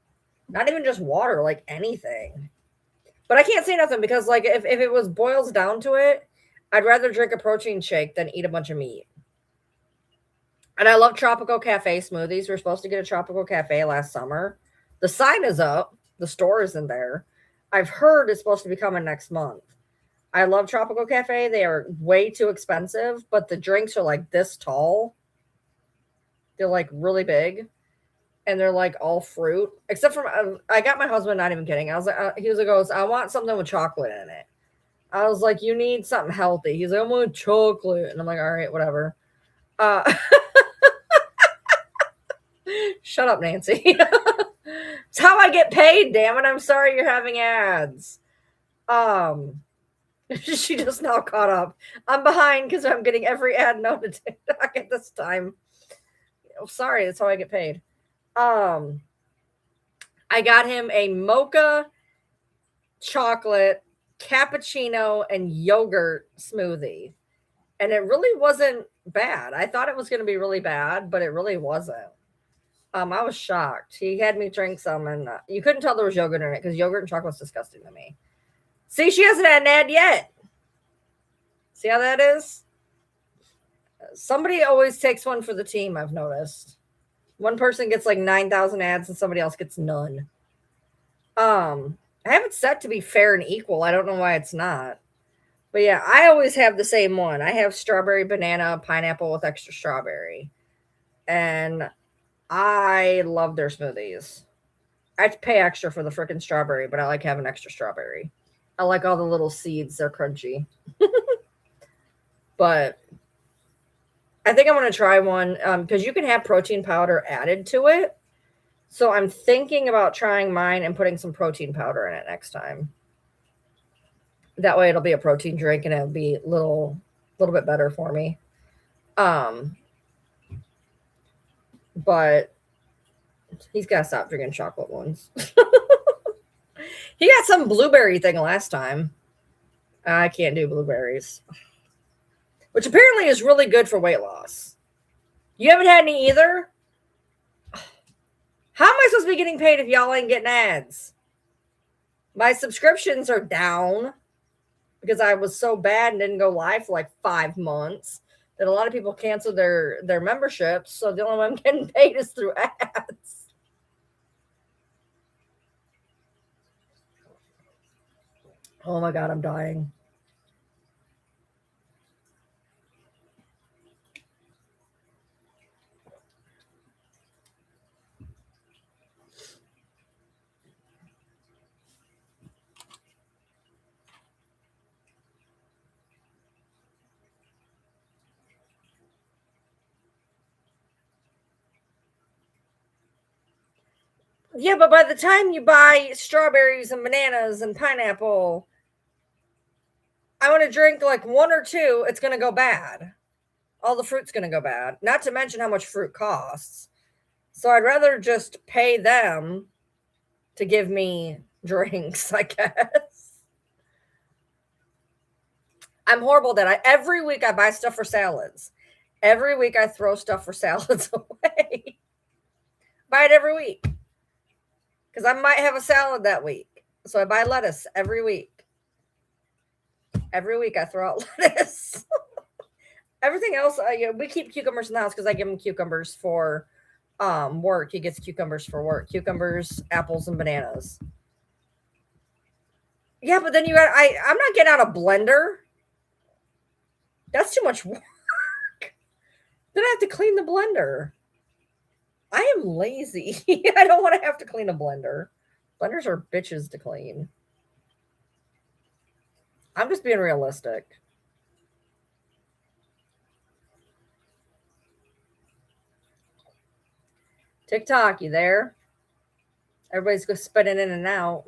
Not even just water, like anything. But I can't say nothing because like if it was boils down to it, I'd rather drink a protein shake than eat a bunch of meat. And I love Tropical Cafe smoothies. We are supposed to get a Tropical Cafe last summer. The sign is up. The store isn't there. I've heard it's supposed to be coming next month. I love Tropical Cafe. They are way too expensive, but the drinks are like this tall. They're like really big. And they're like all fruit, except for I got my husband. Not even kidding. I was like, he was like, I want something with chocolate in it. I was like, you need something healthy. He's like, I want chocolate, and I'm like, all right, whatever. Shut up, Nancy. It's how I get paid. Damn it! I'm sorry you're having ads. She just now caught up. I'm behind because I'm getting every ad noted at this time. Oh, sorry, that's how I get paid. I got him a mocha chocolate cappuccino and yogurt smoothie. And it really wasn't bad. I thought it was going to be really bad, but it really wasn't. I was shocked. He had me drink some, and you couldn't tell there was yogurt in it because yogurt and chocolate is disgusting to me. See, she hasn't had an ad yet. See how that is? Somebody always takes one for the team, I've noticed. One person gets like 9,000 ads and somebody else gets none. I have it set to be fair and equal. I don't know why it's not. But yeah, I always have the same one. I have strawberry, banana, pineapple with extra strawberry. And I love their smoothies. I have to pay extra for the freaking strawberry, but I like having extra strawberry. I like all the little seeds. They're crunchy. But I think I'm going to try one because you can have protein powder added to it. So I'm thinking about trying mine and putting some protein powder in it next time. That way it'll be a protein drink and it'll be a little bit better for me. But he's got to stop drinking chocolate ones. He got some blueberry thing last time. I can't do blueberries, which apparently is really good for weight loss. You haven't had any either? How am I supposed to be getting paid if y'all ain't getting ads? My subscriptions are down because I was so bad and didn't go live for like 5 months that a lot of people canceled their memberships. So the only way I'm getting paid is through ads. Oh my god, I'm dying. Yeah, but by the time you buy strawberries and bananas and pineapple, I want to drink like one or two, it's going to go bad. All the fruit's going to go bad. Not to mention how much fruit costs. So I'd rather just pay them to give me drinks, I guess. I'm horrible that every week I buy stuff for salads. Every week I throw stuff for salads away. Buy it every week. Because I might have a salad that week. So I buy lettuce every week. Every week I throw out lettuce. Everything else, we keep cucumbers in the house because I give him cucumbers for work. He gets cucumbers for work. Cucumbers, apples, and bananas. Yeah, but then I'm not getting out a blender. That's too much work. Then I have to clean the blender. I am lazy. I don't want to have to clean a blender. Blenders are bitches to clean. I'm just being realistic. TikTok, you there? Everybody's go spinning in and out.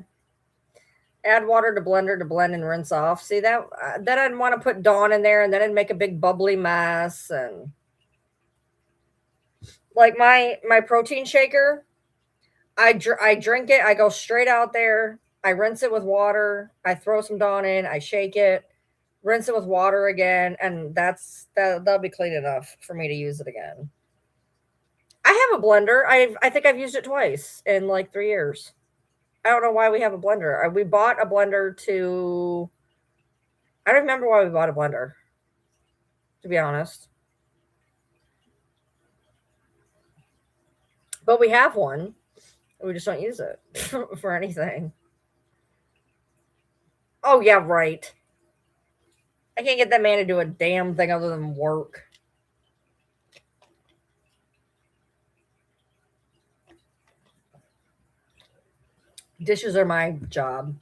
Add water to blender to blend and rinse off. See that? Then I'd want to put Dawn in there, and then it'd make a big bubbly mess. And like my protein shaker, I drink it. I go straight out there. I rinse it with water. I throw some Dawn in. I shake it, rinse it with water again, and that'll be clean enough for me to use it again. I have a blender. I think I've used it twice in like 3 years. I don't know why we have a blender. We bought a blender to. I don't remember why we bought a blender. To be honest, but we have one. We just don't use it for anything. Oh yeah, right. I can't get that man to do a damn thing other than work. Dishes are my job,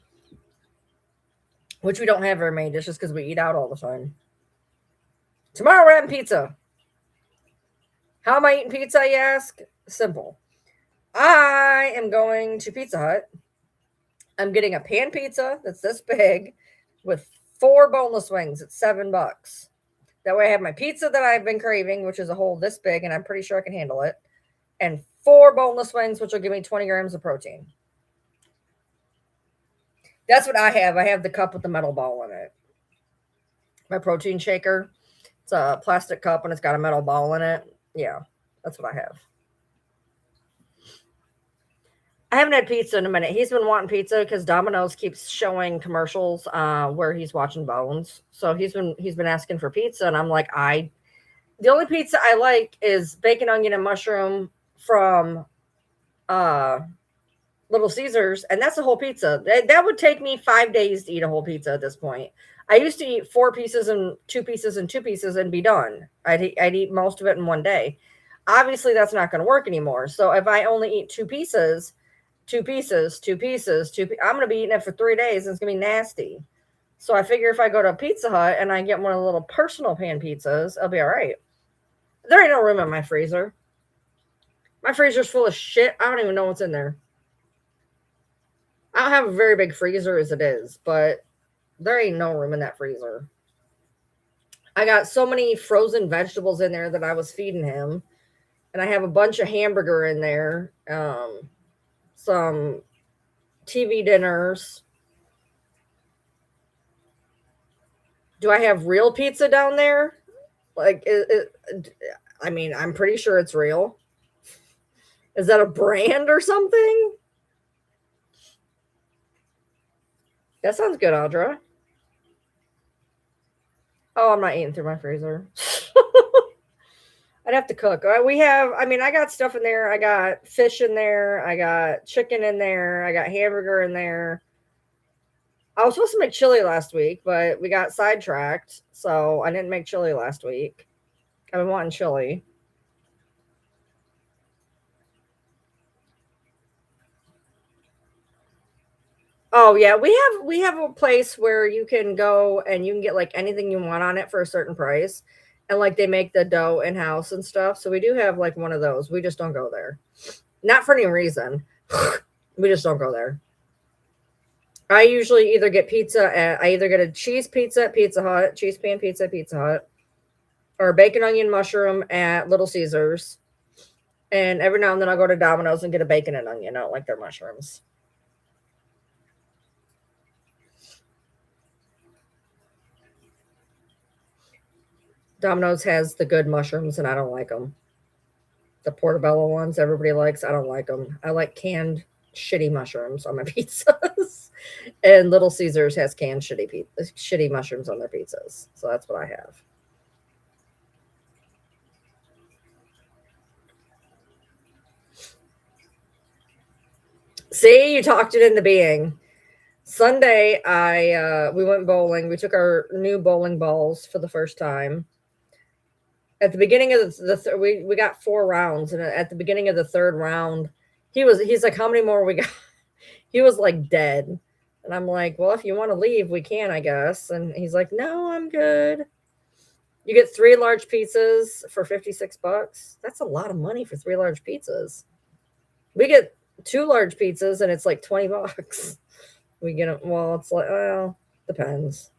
which we don't have very many dishes because we eat out all the time. Tomorrow we're having pizza. How am I eating pizza, you ask? Simple. I am going to Pizza Hut. I'm getting a pan pizza that's this big with 4 boneless wings at $7. That way I have my pizza that I've been craving, which is a hole this big, and I'm pretty sure I can handle it. And 4 boneless wings, which will give me 20 grams of protein. That's what I have. I have the cup with the metal ball in it. My protein shaker. It's a plastic cup and it's got a metal ball in it. Yeah, that's what I have. I haven't had pizza in a minute. He's been wanting pizza because Domino's keeps showing commercials where he's watching Bones. So he's been asking for pizza, and I'm like, the only pizza I like is bacon, onion, and mushroom from Little Caesars, and that's a whole pizza. That would take me 5 days to eat a whole pizza at this point. I used to eat 4 pieces and 2 pieces and 2 pieces and be done. I'd eat most of it in one day. Obviously, that's not going to work anymore. So if I only eat 2 pieces, 2 pieces, 2 pieces, I'm going to be eating it for 3 days, and it's going to be nasty. So I figure if I go to Pizza Hut and I get one of the little personal pan pizzas, I'll be all right. There ain't no room in my freezer. My freezer's full of shit. I don't even know what's in there. I don't have a very big freezer as it is, but there ain't no room in that freezer. I got so many frozen vegetables in there that I was feeding him, and I have a bunch of hamburger in there, some TV dinners. Do I have real pizza down there? Like, I mean, I'm pretty sure it's real. Is that a brand or something? That sounds good, Audra. Oh, I'm not eating through my freezer. I'd have to cook. We have, I mean, I got stuff in there. I got fish in there. I got chicken in there. I got hamburger in there. I was supposed to make chili last week, but we got sidetracked. So I didn't make chili last week. I've been wanting chili. Oh yeah, we have a place where you can go and you can get like anything you want on it for a certain price. And like they make the dough in house and stuff. So we do have like one of those. We just don't go there. Not for any reason. We just don't go there. I usually either get pizza at I either get a cheese pizza at Pizza Hut, cheese pan pizza at Pizza Hut, or bacon onion mushroom at Little Caesars. And every now and then I'll go to Domino's and get a bacon and onion. I don't like their mushrooms. Domino's has the good mushrooms and I don't like them. The portobello ones everybody likes, I don't like them. I like canned shitty mushrooms on my pizzas. And Little Caesars has canned shitty mushrooms on their pizzas. So that's what I have. See, you talked it into being. Sunday, I we went bowling. We took our new bowling balls for the first time. At the beginning of we got 4 rounds, and at the beginning of the third round, he's like, "How many more we got?" He was like dead, and I'm like, "Well, if you want to leave, we can, I guess." And he's like, "No, I'm good." You get 3 large pizzas for $56. That's a lot of money for 3 large pizzas. We get 2 large pizzas, and it's like $20. We get them. Well, it's like, well, depends.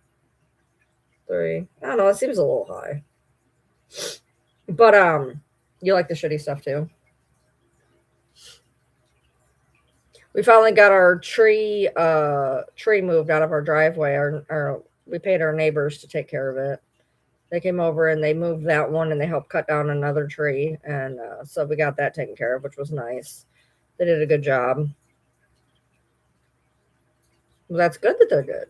Three. I don't know. It seems a little high. But you like the shitty stuff too. We finally got our tree moved out of our driveway. Our we paid our neighbors to take care of it. They came over and they moved that one and they helped cut down another tree, and so we got that taken care of, which was nice. They did a good job. Well, that's good that they're good.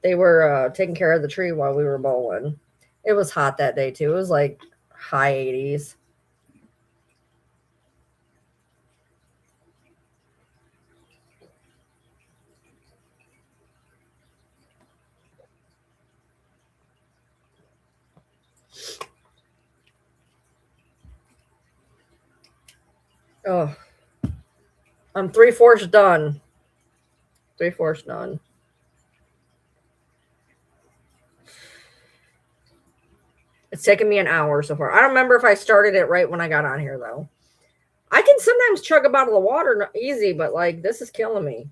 They were taking care of the tree while we were bowling. It was hot that day too. It was like high 80s. Oh, I'm 3/4 done. 3/4 done. It's taken me an hour so far. I don't remember if I started it right when I got on here though. I can sometimes chug a bottle of water easy, but like this is killing me.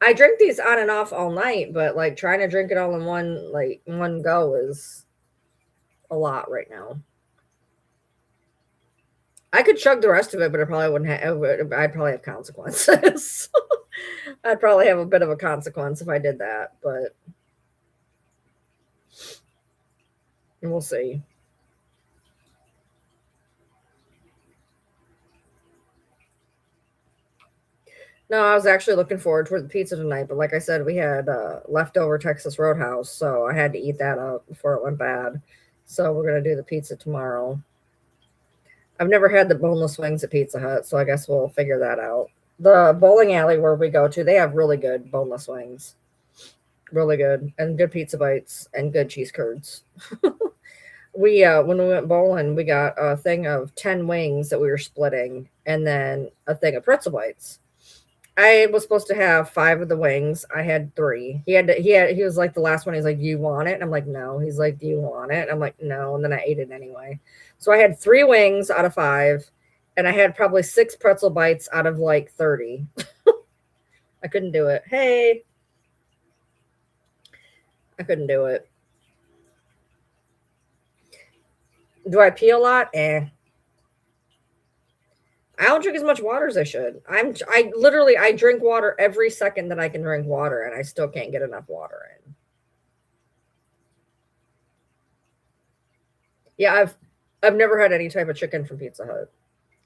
I drink these on and off all night, but like trying to drink it all in one go is a lot right now. I could chug the rest of it, but it probably wouldn't have. I'd probably have consequences. I'd probably have a bit of a consequence if I did that, but we'll see. No, I was actually looking forward to the pizza tonight, but like I said, we had leftover Texas Roadhouse, so I had to eat that up before it went bad. So we're gonna do the pizza tomorrow. I've never had the boneless wings at Pizza Hut, so I guess we'll figure that out. The bowling alley where we go to, they have really good boneless wings, really good, and good pizza bites and good cheese curds. We when we went bowling, we got a thing of 10 wings that we were splitting, and then a thing of pretzel bites. I was supposed to have 5 of the wings. I had 3. He was like the last one. He's like, "Do you want it?" And I'm like, "No." He's like, "Do you want it?" I'm like, "No." And then I ate it anyway. So I had 3 wings out of 5, and I had probably 6 pretzel bites out of like 30. I couldn't do it. Hey, I couldn't do it. Do I pee a lot? I don't drink as much water as I should. I drink water every second that I can drink water, and I still can't get enough water in. Yeah, I've never had any type of chicken from Pizza Hut.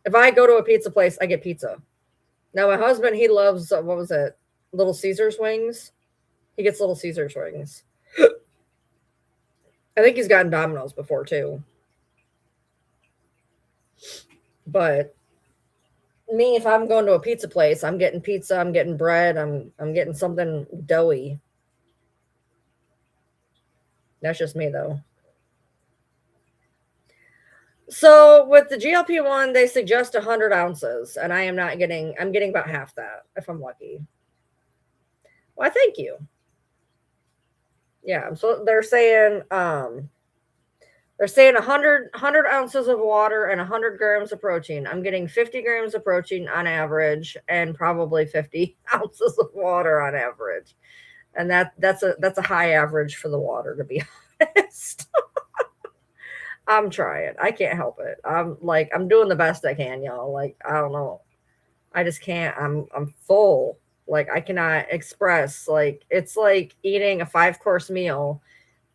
If I go to a pizza place, I get pizza. Now my husband, he loves what was it? Little Caesars wings. He gets Little Caesars wings. I think he's gotten Domino's before too. But me, if I'm going to a pizza place, I'm getting pizza, I'm getting bread, I'm getting something doughy. That's just me though. So with the GLP-1, they suggest 100 ounces, and I am not getting. I'm getting about half that if I'm lucky. Why? Thank you. Yeah. So they're saying 100 ounces of water and 100 grams of protein. I'm getting 50 grams of protein on average, and probably 50 ounces of water on average. And that's a high average for the water, to be honest. I'm trying. I can't help it. I'm doing the best I can, y'all. Like, I don't know. I just can't. I'm full. Like, I cannot express. Like, it's like eating a 5-course meal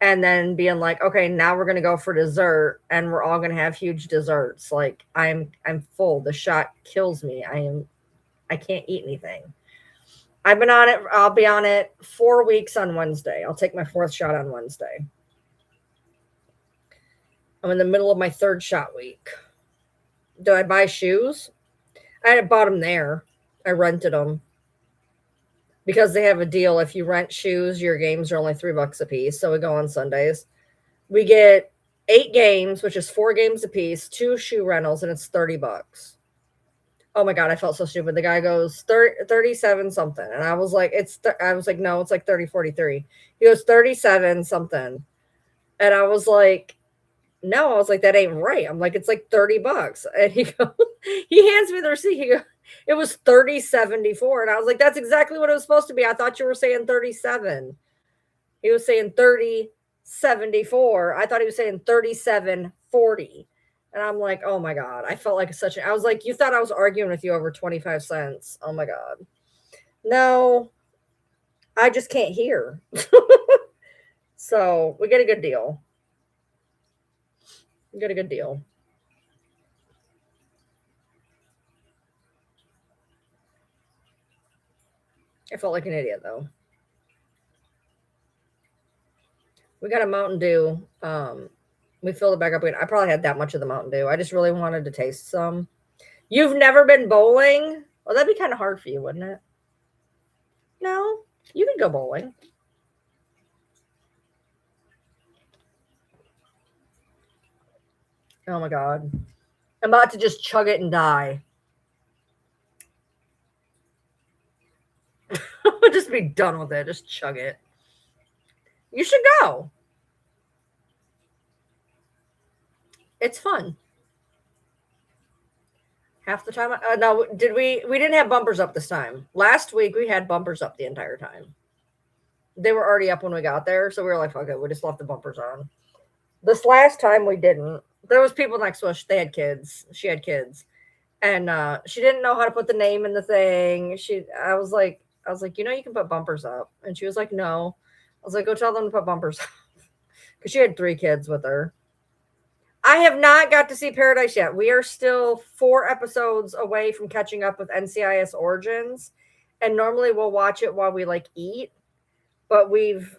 and then being like, okay, now we're gonna go for dessert and we're all gonna have huge desserts. Like, I'm full. The shot kills me. I can't eat anything. I've been on it. I'll be on it 4 weeks on Wednesday. I'll take my fourth shot on Wednesday. I'm in the middle of my third shot week. Did I buy shoes? I bought them there. I rented them because they have a deal. If you rent shoes, your games are only $3 a piece. So we go on Sundays. We get 8 games, which is 4 games a piece, 2 shoe rentals, and it's $30. Oh my god, I felt so stupid. The guy goes 37 something, and I was like, I was like, no, it's like 30 43. He goes 37 something, and I was like, no, I was like, that ain't right. I'm like, it's like $30. And he hands me the receipt. He goes, it was 30.74. And I was like, that's exactly what it was supposed to be. I thought you were saying 37. He was saying 30.74. I thought he was saying 37.40. And I'm like, oh my God. I felt like I was like, you thought I was arguing with you over 25 cents. Oh my God. No, I just can't hear. So we get a good deal. We get a good deal. I felt like an idiot though. We got a Mountain Dew. We filled it back up again. I probably had that much of the Mountain Dew. I just really wanted to taste some. You've never been bowling? Well, that'd be kind of hard for you, wouldn't it? No, you could go bowling. Oh my god, I'm about to just chug it and die. Just be done with it. Just chug it. You should go. It's fun. Half the time. No, did we? We didn't have bumpers up this time. Last week we had bumpers up the entire time. They were already up when we got there, so we were like, okay, we just left the bumpers on. This last time we didn't. There was people next to us. They had kids. She had kids, and she didn't know how to put the name in the thing. I was like, you can put bumpers up, and she was like, no. I was like, go tell them to put bumpers up because she had 3 kids with her. I have not got to see Paradise yet. We are still 4 episodes away from catching up with NCIS Origins, and normally we'll watch it while we like eat, but we've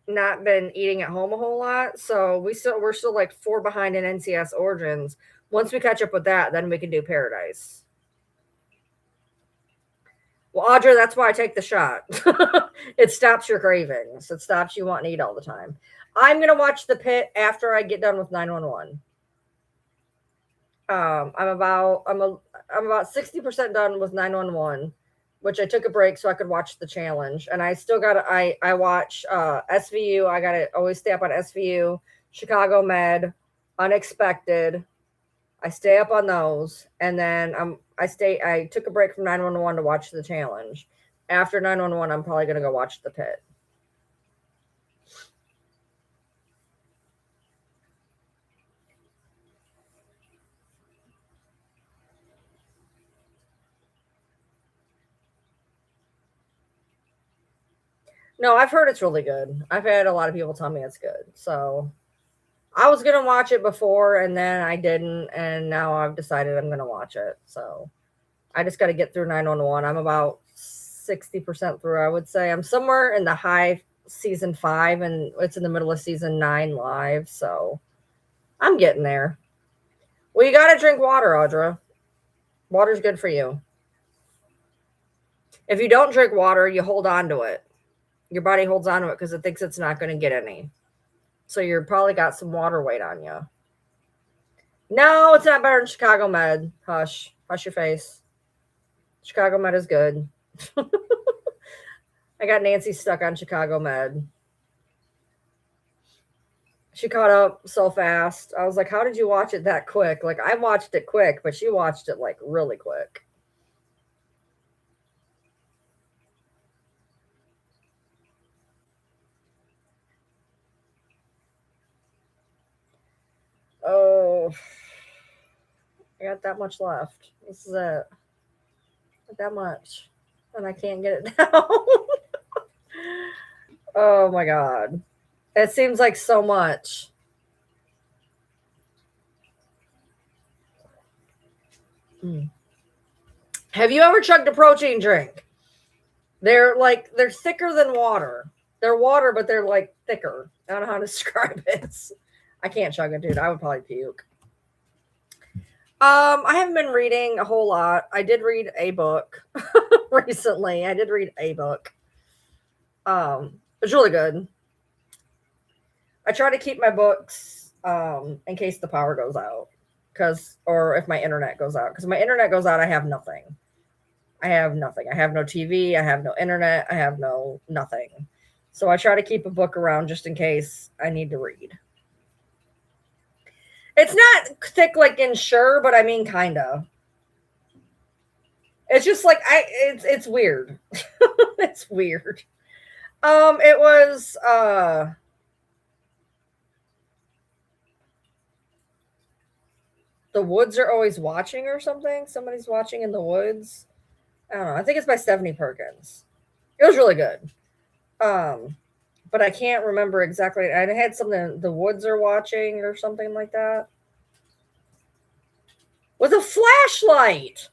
not been eating at home a whole lot, so we're still like 4 behind in NCIS Origins. Once we catch up with that, then we can do Paradise. Well, Audra, that's why I take the shot. It stops your cravings. It stops you wanting to eat all the time. I'm gonna watch The Pit after I get done with 911. I'm about 60% done with 911, which I took a break so I could watch the challenge. And I still got I watch SVU. I gotta always stay up on SVU, Chicago Med, Unexpected. I stay up on those, and then I took a break from 911 to watch the challenge. After 911, I'm probably gonna go watch The Pit. No, I've heard it's really good. I've had a lot of people tell me it's good. So I was going to watch it before and then I didn't. And now I've decided I'm going to watch it. So I just got to get through 911. I'm about 60% through, I would say. I'm somewhere in the high season 5 and it's in the middle of season 9 live. So I'm getting there. Well, you got to drink water, Audra. Water's good for you. If you don't drink water, you hold on to it. Your body holds on to it because it thinks it's not going to get any. So you're probably got some water weight on you. No, it's not better than Chicago Med. Hush. Hush your face. Chicago Med is good. I got Nancy stuck on Chicago Med. She caught up so fast. I was like, how did you watch it that quick? Like, I watched it quick, but she watched it like really quick. Oh, I got that much left. This is it. Not that much. And I can't get it down. Oh my God. It seems like so much. Have you ever chugged a protein drink? They're thicker than water. They're water, but they're like thicker. I don't know how to describe it. I can't chug it, dude. I would probably puke. I haven't been reading a whole lot. I did read a book recently. I did read a book. It's really good. I try to keep my books in case the power goes out, or if my internet goes out. Because my internet goes out, I have nothing. I have nothing. I have no TV. I have no internet. I have no nothing. So I try to keep a book around just in case I need to read. It's not thick like Ensure, but I mean kind of. It's just like it's weird. It's weird. It was The Woods Are Always Watching or something. Somebody's watching in the woods. I don't know. I think it's by Stephanie Perkins. It was really good. But I can't remember exactly. I had something, The Woods Are Watching or something like that. With a flashlight.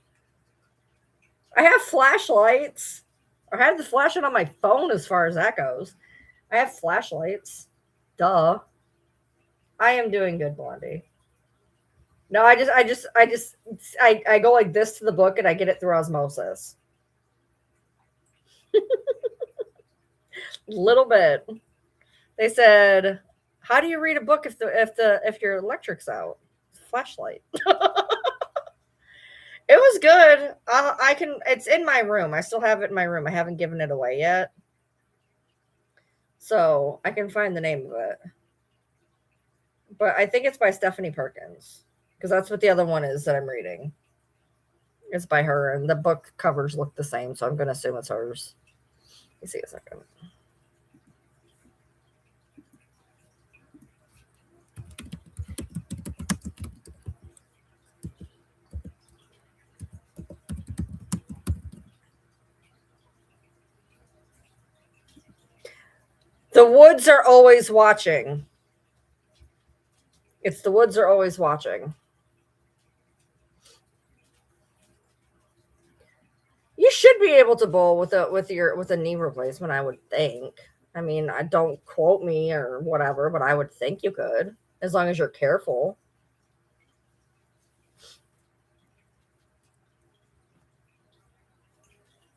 I have flashlights. I have the flashlight on my phone as far as that goes. I have flashlights. Duh. I am doing good, Blondie. No, I go like this to the book and I get it through osmosis. Little bit. They said, "How do you read a book if your electric's out?" Flashlight. It was good. I can. It's in my room. I still have it in my room. I haven't given it away yet, so I can find the name of it. But I think it's by Stephanie Perkins because that's what the other one is that I'm reading. It's by her, and the book covers look the same, so I'm going to assume it's hers. Let me see a second. The Woods Are Always Watching. It's The Woods Are Always Watching. You should be able to bowl with a knee replacement, I would think. I mean, I don't quote me or whatever, but I would think you could, as long as you're careful.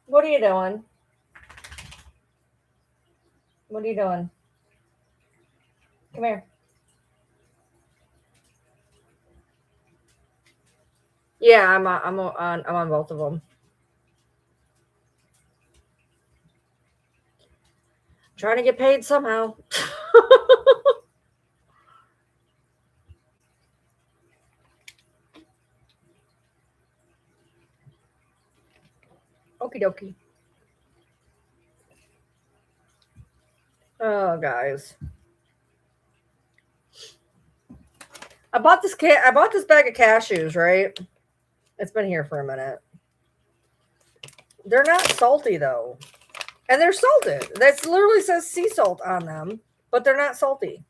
What are you doing? What are you doing? Come here. Yeah, I'm on both of them. Trying to get paid somehow. Okie dokie. Oh, guys. I bought this bag of cashews, right? It's been here for a minute. They're not salty though. And they're salted. That literally says sea salt on them, but they're not salty.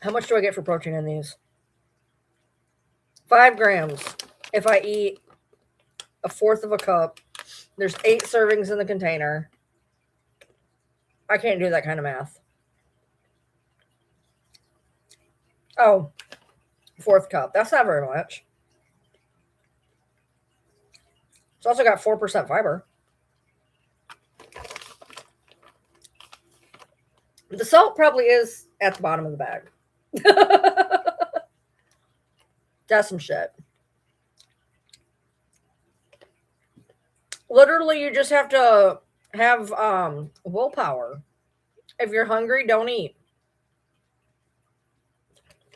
How much do I get for protein in these? 5 grams. If I eat a fourth of a cup, there's 8 servings in the container. I can't do that kind of math. Oh, fourth cup. That's not very much. It's also got 4% fiber. The salt probably is at the bottom of the bag. That's some shit. Literally, you just have to have willpower. If you're hungry, don't eat.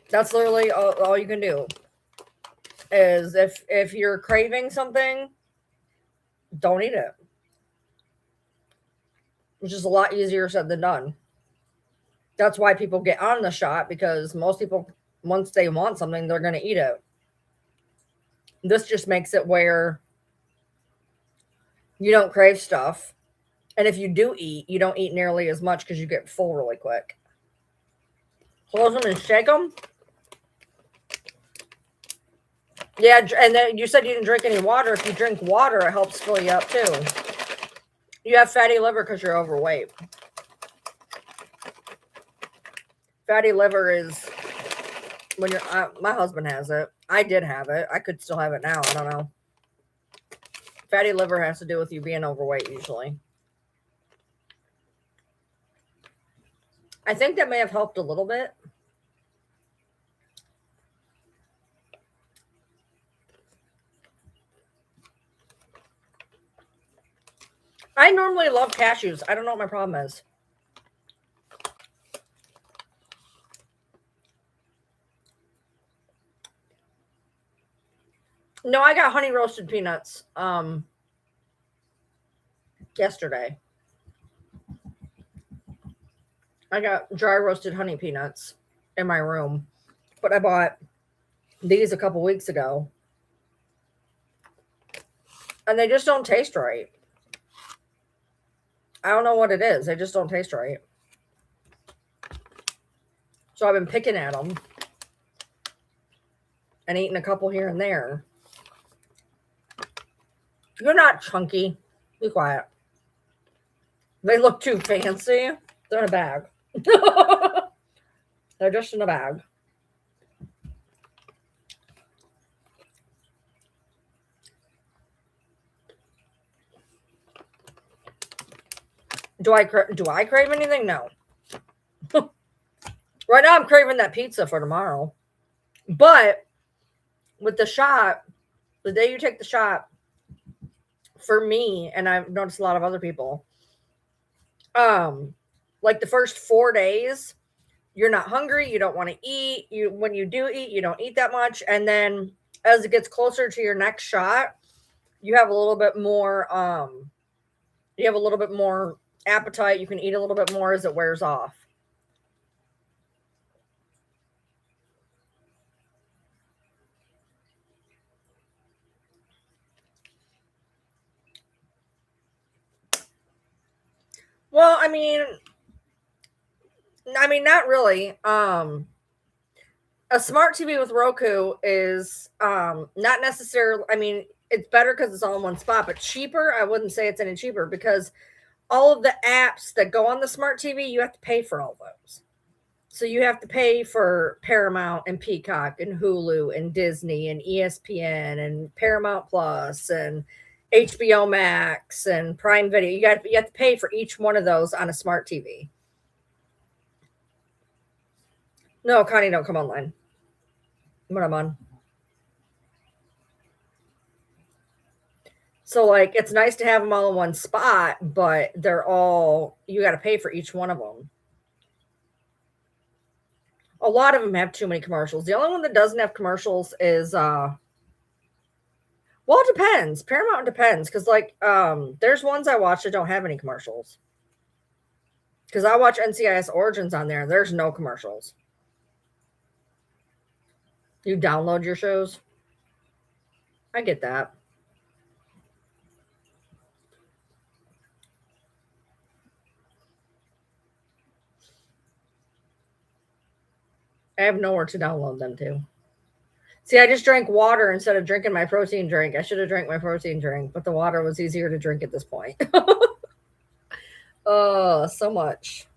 That's literally all you can do. Is if you're craving something, don't eat it. Which is a lot easier said than done. That's why people get on the shot, because most people, once they want something, they're going to eat it. This just makes it where you don't crave stuff. And if you do eat, you don't eat nearly as much because you get full really quick. Close them and shake them. Yeah, and then you said you didn't drink any water. If you drink water, it helps fill you up too. You have fatty liver because you're overweight. Fatty liver is when you're. My husband has it. I did have it. I could still have it now. I don't know. Fatty liver has to do with you being overweight usually. I think that may have helped a little bit. I normally love cashews. I don't know what my problem is. No, I got honey roasted peanuts yesterday. I got dry roasted honey peanuts in my room, but I bought these a couple weeks ago and they just don't taste right. I don't know what it is. They just don't taste right. So I've been picking at them and eating a couple here and there. You're not chunky. Be quiet. They look too fancy. They're in a bag. They're just in a bag. Do I crave anything? No. Right now I'm craving that pizza for tomorrow. But with the shot, the day you take the shot, for me, and I've noticed a lot of other people, like the first 4 days, you're not hungry, you don't want to eat. When you do eat, you don't eat that much. And then as it gets closer to your next shot, you have a little bit more appetite. You can eat a little bit more as it wears off. Well, I mean, not really. A smart TV with Roku is not necessarily. I mean, it's better because it's all in one spot, but cheaper. I wouldn't say it's any cheaper because all of the apps that go on the smart TV, you have to pay for all those. So you have to pay for Paramount and Peacock and Hulu and Disney and ESPN and Paramount Plus and HBO Max and Prime Video. You have to pay for each one of those on a smart TV. No, Connie, don't come online. What I'm on. So like it's nice to have them all in one spot, but you got to pay for each one of them. A lot of them have too many commercials. The only one that doesn't have commercials is well, it depends. Paramount depends because like there's ones I watch that don't have any commercials. Because I watch NCIS Origins on there, there's no commercials. You download your shows. I get that. I have nowhere to download them to. See, I just drank water instead of drinking my protein drink. I should have drank my protein drink, but the water was easier to drink at this point. Oh, so much.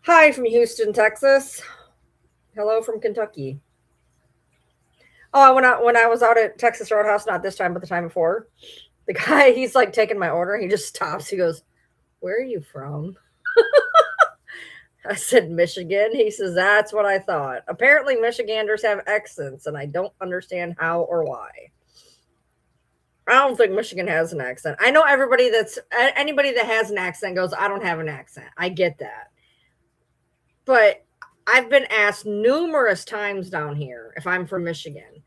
Hi from Houston, Texas. Hello from Kentucky. Oh, when I was out at Texas Roadhouse, not this time, but the time before, the guy, he's like taking my order. He just stops. He goes, "Where are you from?" I said, "Michigan." He says, "That's what I thought." Apparently, Michiganders have accents, and I don't understand how or why. I don't think Michigan has an accent. I know anybody that has an accent goes, "I don't have an accent." I get that. But I've been asked numerous times down here if I'm from Michigan.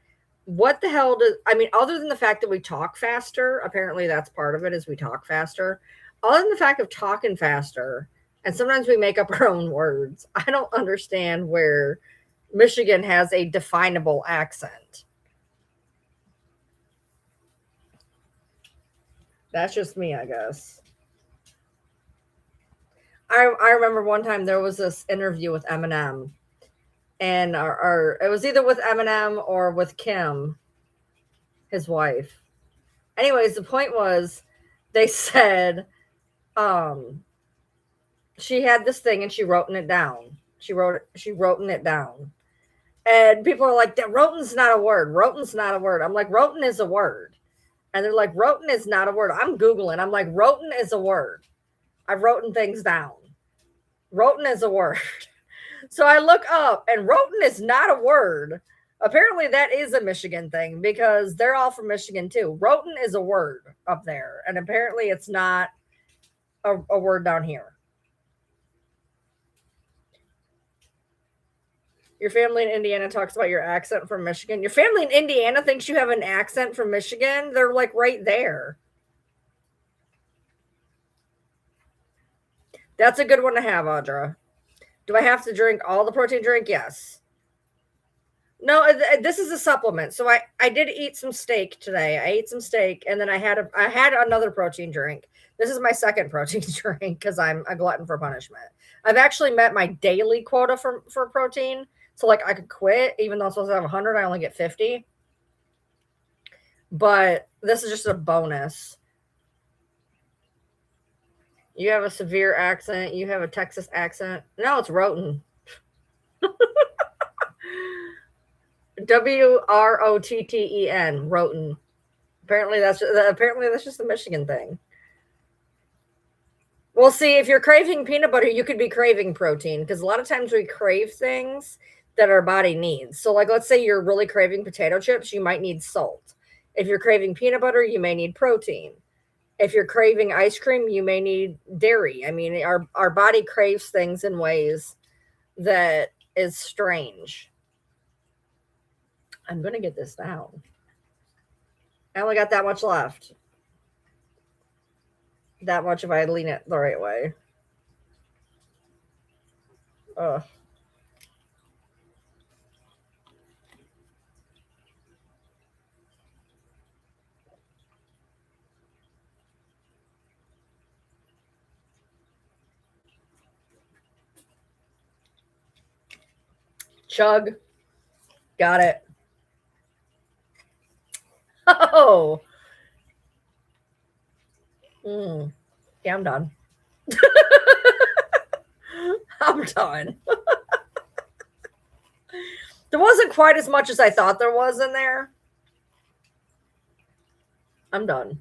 What the hell does I mean, other than the fact that we talk faster, apparently that's part of it is we talk faster. Other than the fact of talking faster, and sometimes we make up our own words, I don't understand where Michigan has a definable accent. That's just me, I guess. I remember one time there was this interview with Eminem, and our it was either with Eminem or with Kim, his wife. Anyways, the point was they said um she had this thing and she wrote it down. She wrote it down. And people are like, that Roten's not a word. Roten's not a word. I'm like, Roten is a word. And they're like, Roten is not a word. I'm Googling. I'm like, Roten is a word. I've written things down. Roten is a word. So I look up and Roten is not a word. Apparently that is a Michigan thing because they're all from Michigan too. Roten is a word up there. And apparently it's not a word down here. Your family in Indiana talks about your accent from Michigan. Your family in Indiana thinks you have an accent from Michigan. They're like right there. That's a good one to have, Audra. Do I have to drink all the protein drink? Yes. No, this is a supplement. So I did eat some steak today. I ate some steak and then I had another protein drink. This is my second protein drink because I'm a glutton for punishment. I've actually met my daily quota for protein. So like I could quit even though I'm supposed to have 100, I only get 50. But this is just a bonus. You have a severe accent. You have a Texas accent. No, it's Roten. Wrotten. Roten. Apparently that's just a Michigan thing. Well, see, if you're craving peanut butter, you could be craving protein because a lot of times we crave things that our body needs. So, like, let's say you're really craving potato chips, you might need salt. If you're craving peanut butter, you may need protein. If you're craving ice cream, you may need dairy. I mean, our body craves things in ways that is strange. I'm going to get this down. I only got that much left. That much if I lean it the right way. Ugh. Chug. Got it. Oh. Yeah, I'm done. I'm done. There wasn't quite as much as I thought there was in there. I'm done.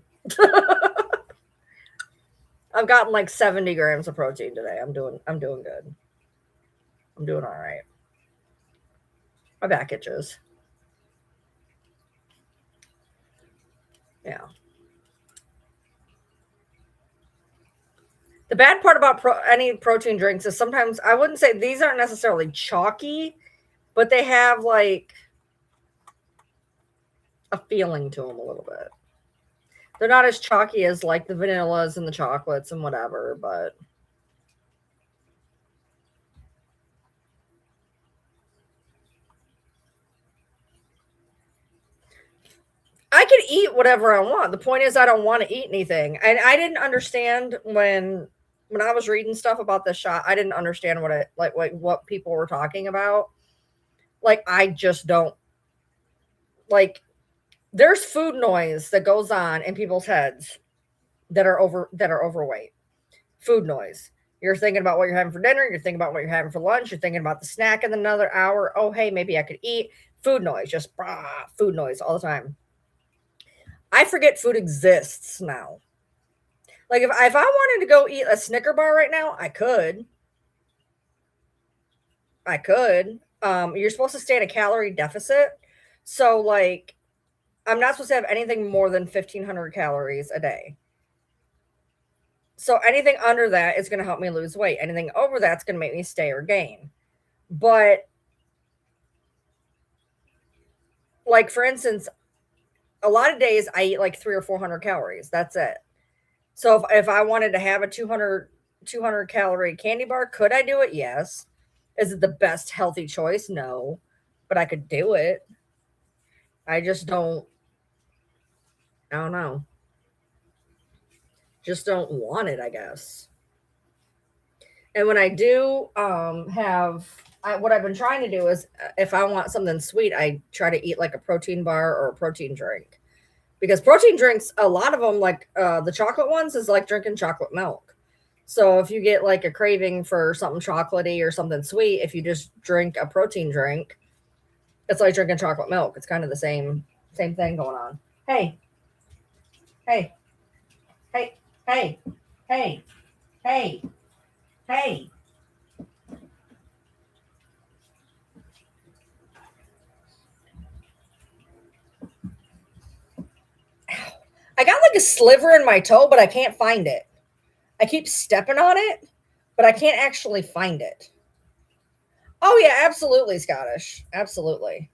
I've gotten like 70 grams of protein today. I'm doing good. I'm doing all right. My back itches. Yeah. The bad part about any protein drinks is sometimes I wouldn't say these aren't necessarily chalky, but they have like a feeling to them a little bit. They're not as chalky as like the vanillas and the chocolates and whatever, but I can eat whatever I want. The point is I don't want to eat anything. And I didn't understand when When I was reading stuff about this shot, I didn't understand what it like what people were talking about. Like I just don't like there's food noise that goes on in people's heads that are overweight. Food noise. You're thinking about what you're having for dinner, you're thinking about what you're having for lunch, you're thinking about the snack in another hour. Oh, hey, maybe I could eat. Food noise, just food noise all the time. I forget food exists now. Like if I wanted to go eat a Snicker bar right now, I could. I could. You're supposed to stay in a calorie deficit. So like I'm not supposed to have anything more than 1,500 calories a day. So anything under that is going to help me lose weight. Anything over that's going to make me stay or gain. But like for instance, a lot of days I eat like 300 or 400 calories. That's it. So if I wanted to have a 200 calorie candy bar, could I do it? Yes. Is it the best healthy choice? No. But I could do it. I just don't I don't know. Just don't want it, I guess. And when I do what I've been trying to do is if I want something sweet, I try to eat like a protein bar or a protein drink. Because protein drinks, a lot of them, like the chocolate ones, is like drinking chocolate milk. So if you get like a craving for something chocolatey or something sweet, if you just drink a protein drink, it's like drinking chocolate milk. It's kind of the same thing going on. Hey, hey, hey, hey, hey, hey, hey. I got like a sliver in my toe, but I can't find it. I keep stepping on it, but I can't actually find it. Oh yeah, absolutely Scottish. Absolutely.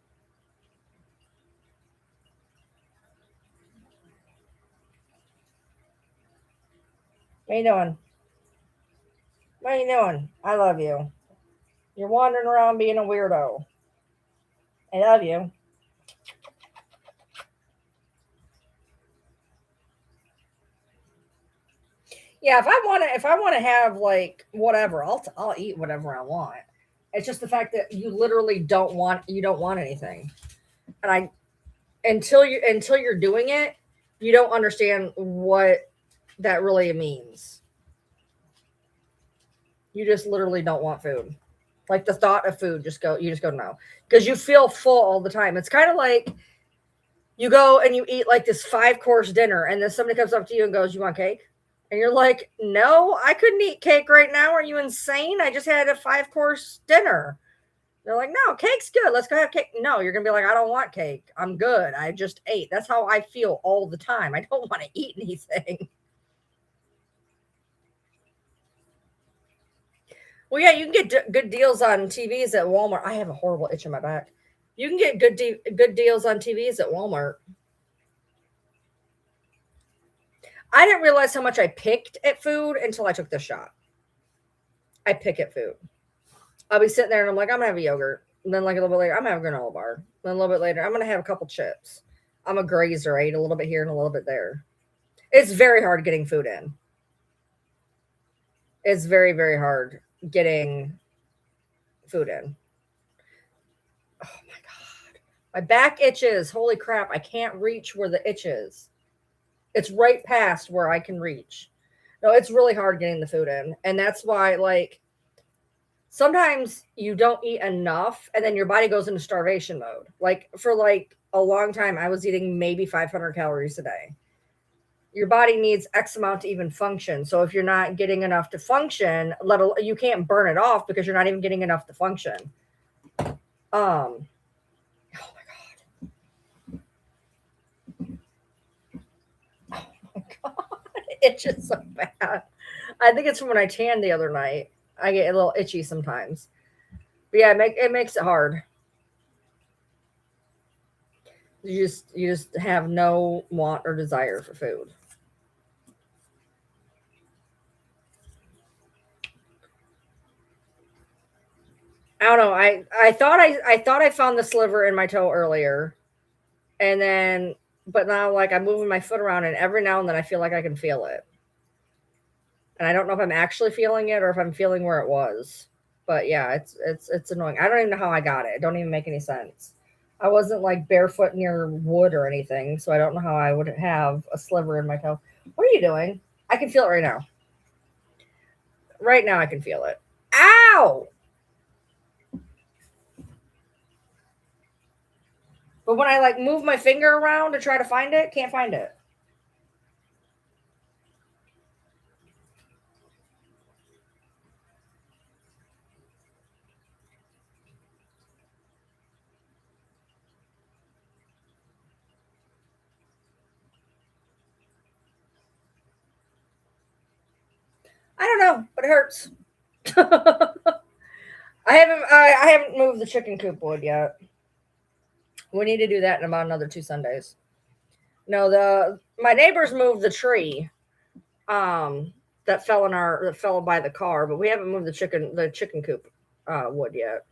What you doing? What are you doing? I love you. You're wandering around being a weirdo. I love you. Yeah, if I want to have like whatever, I'll eat whatever I want. It's just the fact that you don't want anything. And I until you're doing it, you don't understand what that really means. You just literally don't want food. Like the thought of food you just go no. Because you feel full all the time. It's kind of like you go and you eat like this 5 course dinner and then somebody comes up to you and goes, "You want cake?" And you're like, "No, I couldn't eat cake right now. Are you insane? I just had a 5 course dinner." They're like, "No, cake's good. Let's go have cake." No, you're going to be like, "I don't want cake. I'm good. I just ate." That's how I feel all the time. I don't want to eat anything. Well, yeah, you can get good deals on TVs at Walmart. I have a horrible itch in my back. You can get good deals on TVs at Walmart. I didn't realize how much I picked at food until I took the shot. I pick at food. I'll be sitting there and I'm like, I'm gonna have a yogurt. And then like a little bit later, I'm gonna have a granola bar. Then a little bit later, I'm gonna have a couple chips. I'm a grazer. I eat a little bit here and a little bit there. It's very hard getting food in. It's very, very hard getting food in. Oh my God. My back itches. Holy crap. I can't reach where the itch is. It's right past where I can reach. No, it's really hard getting the food in. And that's why, like, sometimes you don't eat enough and then your body goes into starvation mode. Like, for like a long time, I was eating maybe 500 calories a day. Your body needs X amount to even function. So if you're not getting enough to function, you can't burn it off because you're not even getting enough to function. Um, oh my God, it's just so bad. I think it's from when I tanned the other night. I get a little itchy sometimes. But yeah, it makes it hard. You just have no want or desire for food. I don't know. I thought I found the sliver in my toe earlier, and then but now like I'm moving my foot around, and every now and then I feel like I can feel it. And I don't know if I'm actually feeling it or if I'm feeling where it was. But yeah, it's annoying. I don't even know how I got it. It don't even make any sense. I wasn't like barefoot near wood or anything, so I don't know how I would have a sliver in my toe. What are you doing? I can feel it right now. Right now I can feel it. Ow! But when I like move my finger around to try to find it, can't find it. I don't know, but it hurts. I haven't moved the chicken coop wood yet. We need to do that in about another 2 Sundays. No, the my neighbors moved the tree that fell by the car, but we haven't moved the chicken coop wood yet.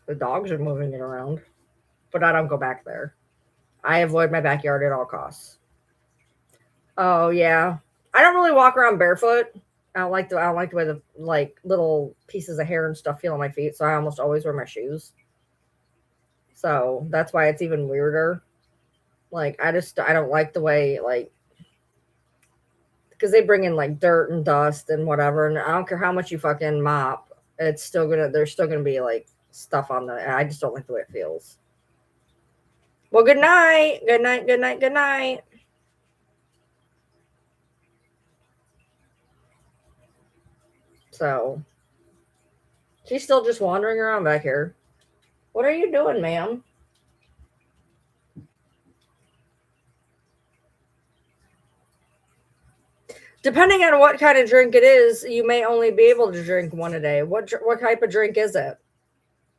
The dogs are moving it around, but I don't go back there. I avoid my backyard at all costs. Oh yeah, I don't really walk around barefoot. I don't like the way the like little pieces of hair and stuff feel on my feet, so I almost always wear my shoes. So that's why it's even weirder. Like I don't like the way like because they bring in like dirt and dust and whatever, and I don't care how much you fucking mop, there's still gonna be like stuff on the. I just don't like the way it feels. Well, good night, good night, good night, good night. So she's still just wandering around back here. What are you doing, ma'am? Depending on what kind of drink it is, you may only be able to drink one a day. What type of drink is it?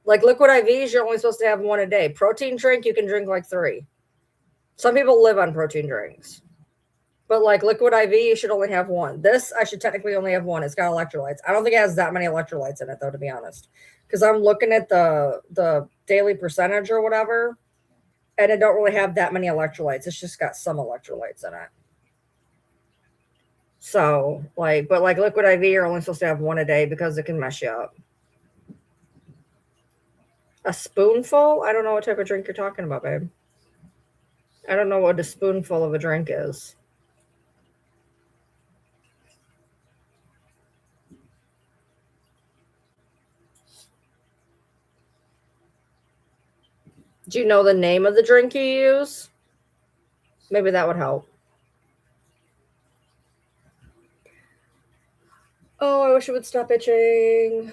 Like liquid IVs, you're only supposed to have one a day. Protein drink, you can drink like three. Some people live on protein drinks. But like liquid IV, you should only have one. This, I should technically only have one. It's got electrolytes. I don't think it has that many electrolytes in it, though, to be honest. Because I'm looking at the daily percentage or whatever, and it don't really have that many electrolytes. It's just got some electrolytes in it. So like, but like liquid IV, you're only supposed to have one a day because it can mess you up. A spoonful? I don't know what type of drink you're talking about, babe. I don't know what a spoonful of a drink is. Do you know the name of the drink you use? Maybe that would help. Oh, I wish it would stop itching.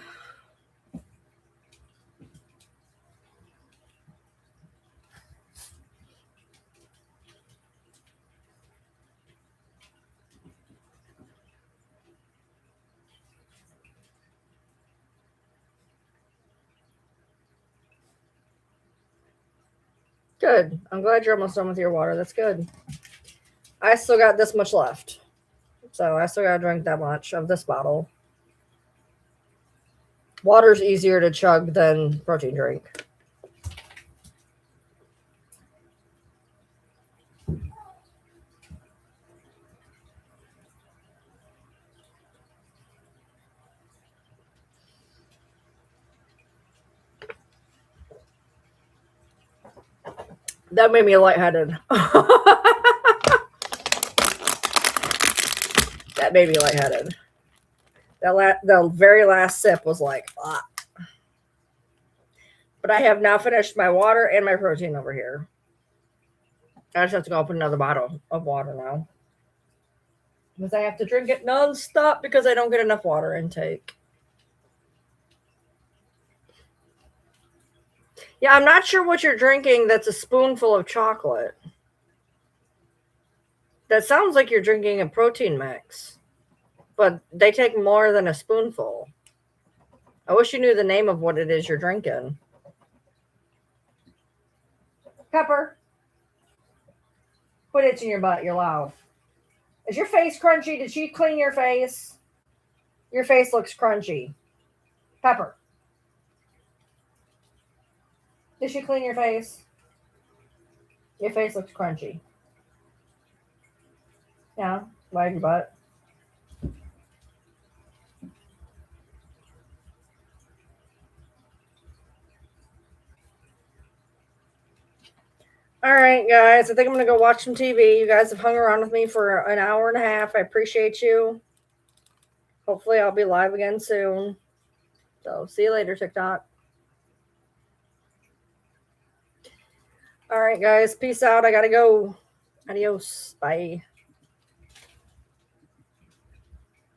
Good. I'm glad you're almost done with your water. That's good. I still got this much left. So I still gotta drink that much of this bottle. Water's easier to chug than protein drink. That made me lightheaded. That made me lightheaded. The very last sip was like, ah. But I have now finished my water and my protein over here. I just have to go open another bottle of water now. Because I have to drink it nonstop because I don't get enough water intake. Yeah, I'm not sure what you're drinking that's a spoonful of chocolate. That sounds like you're drinking a protein mix, but they take more than a spoonful. I wish you knew the name of what it is you're drinking. Pepper, quit itching your butt. You're loud. Is your face crunchy? Did she clean your face? Your face looks crunchy. Pepper, did she clean your face? Your face looks crunchy. Yeah. Why'd you buy it? All right, guys. I think I'm gonna go watch some TV. You guys have hung around with me for an hour and a half. I appreciate you. Hopefully, I'll be live again soon. So, see you later, TikTok. All right, guys. Peace out. I gotta go. Adios. Bye.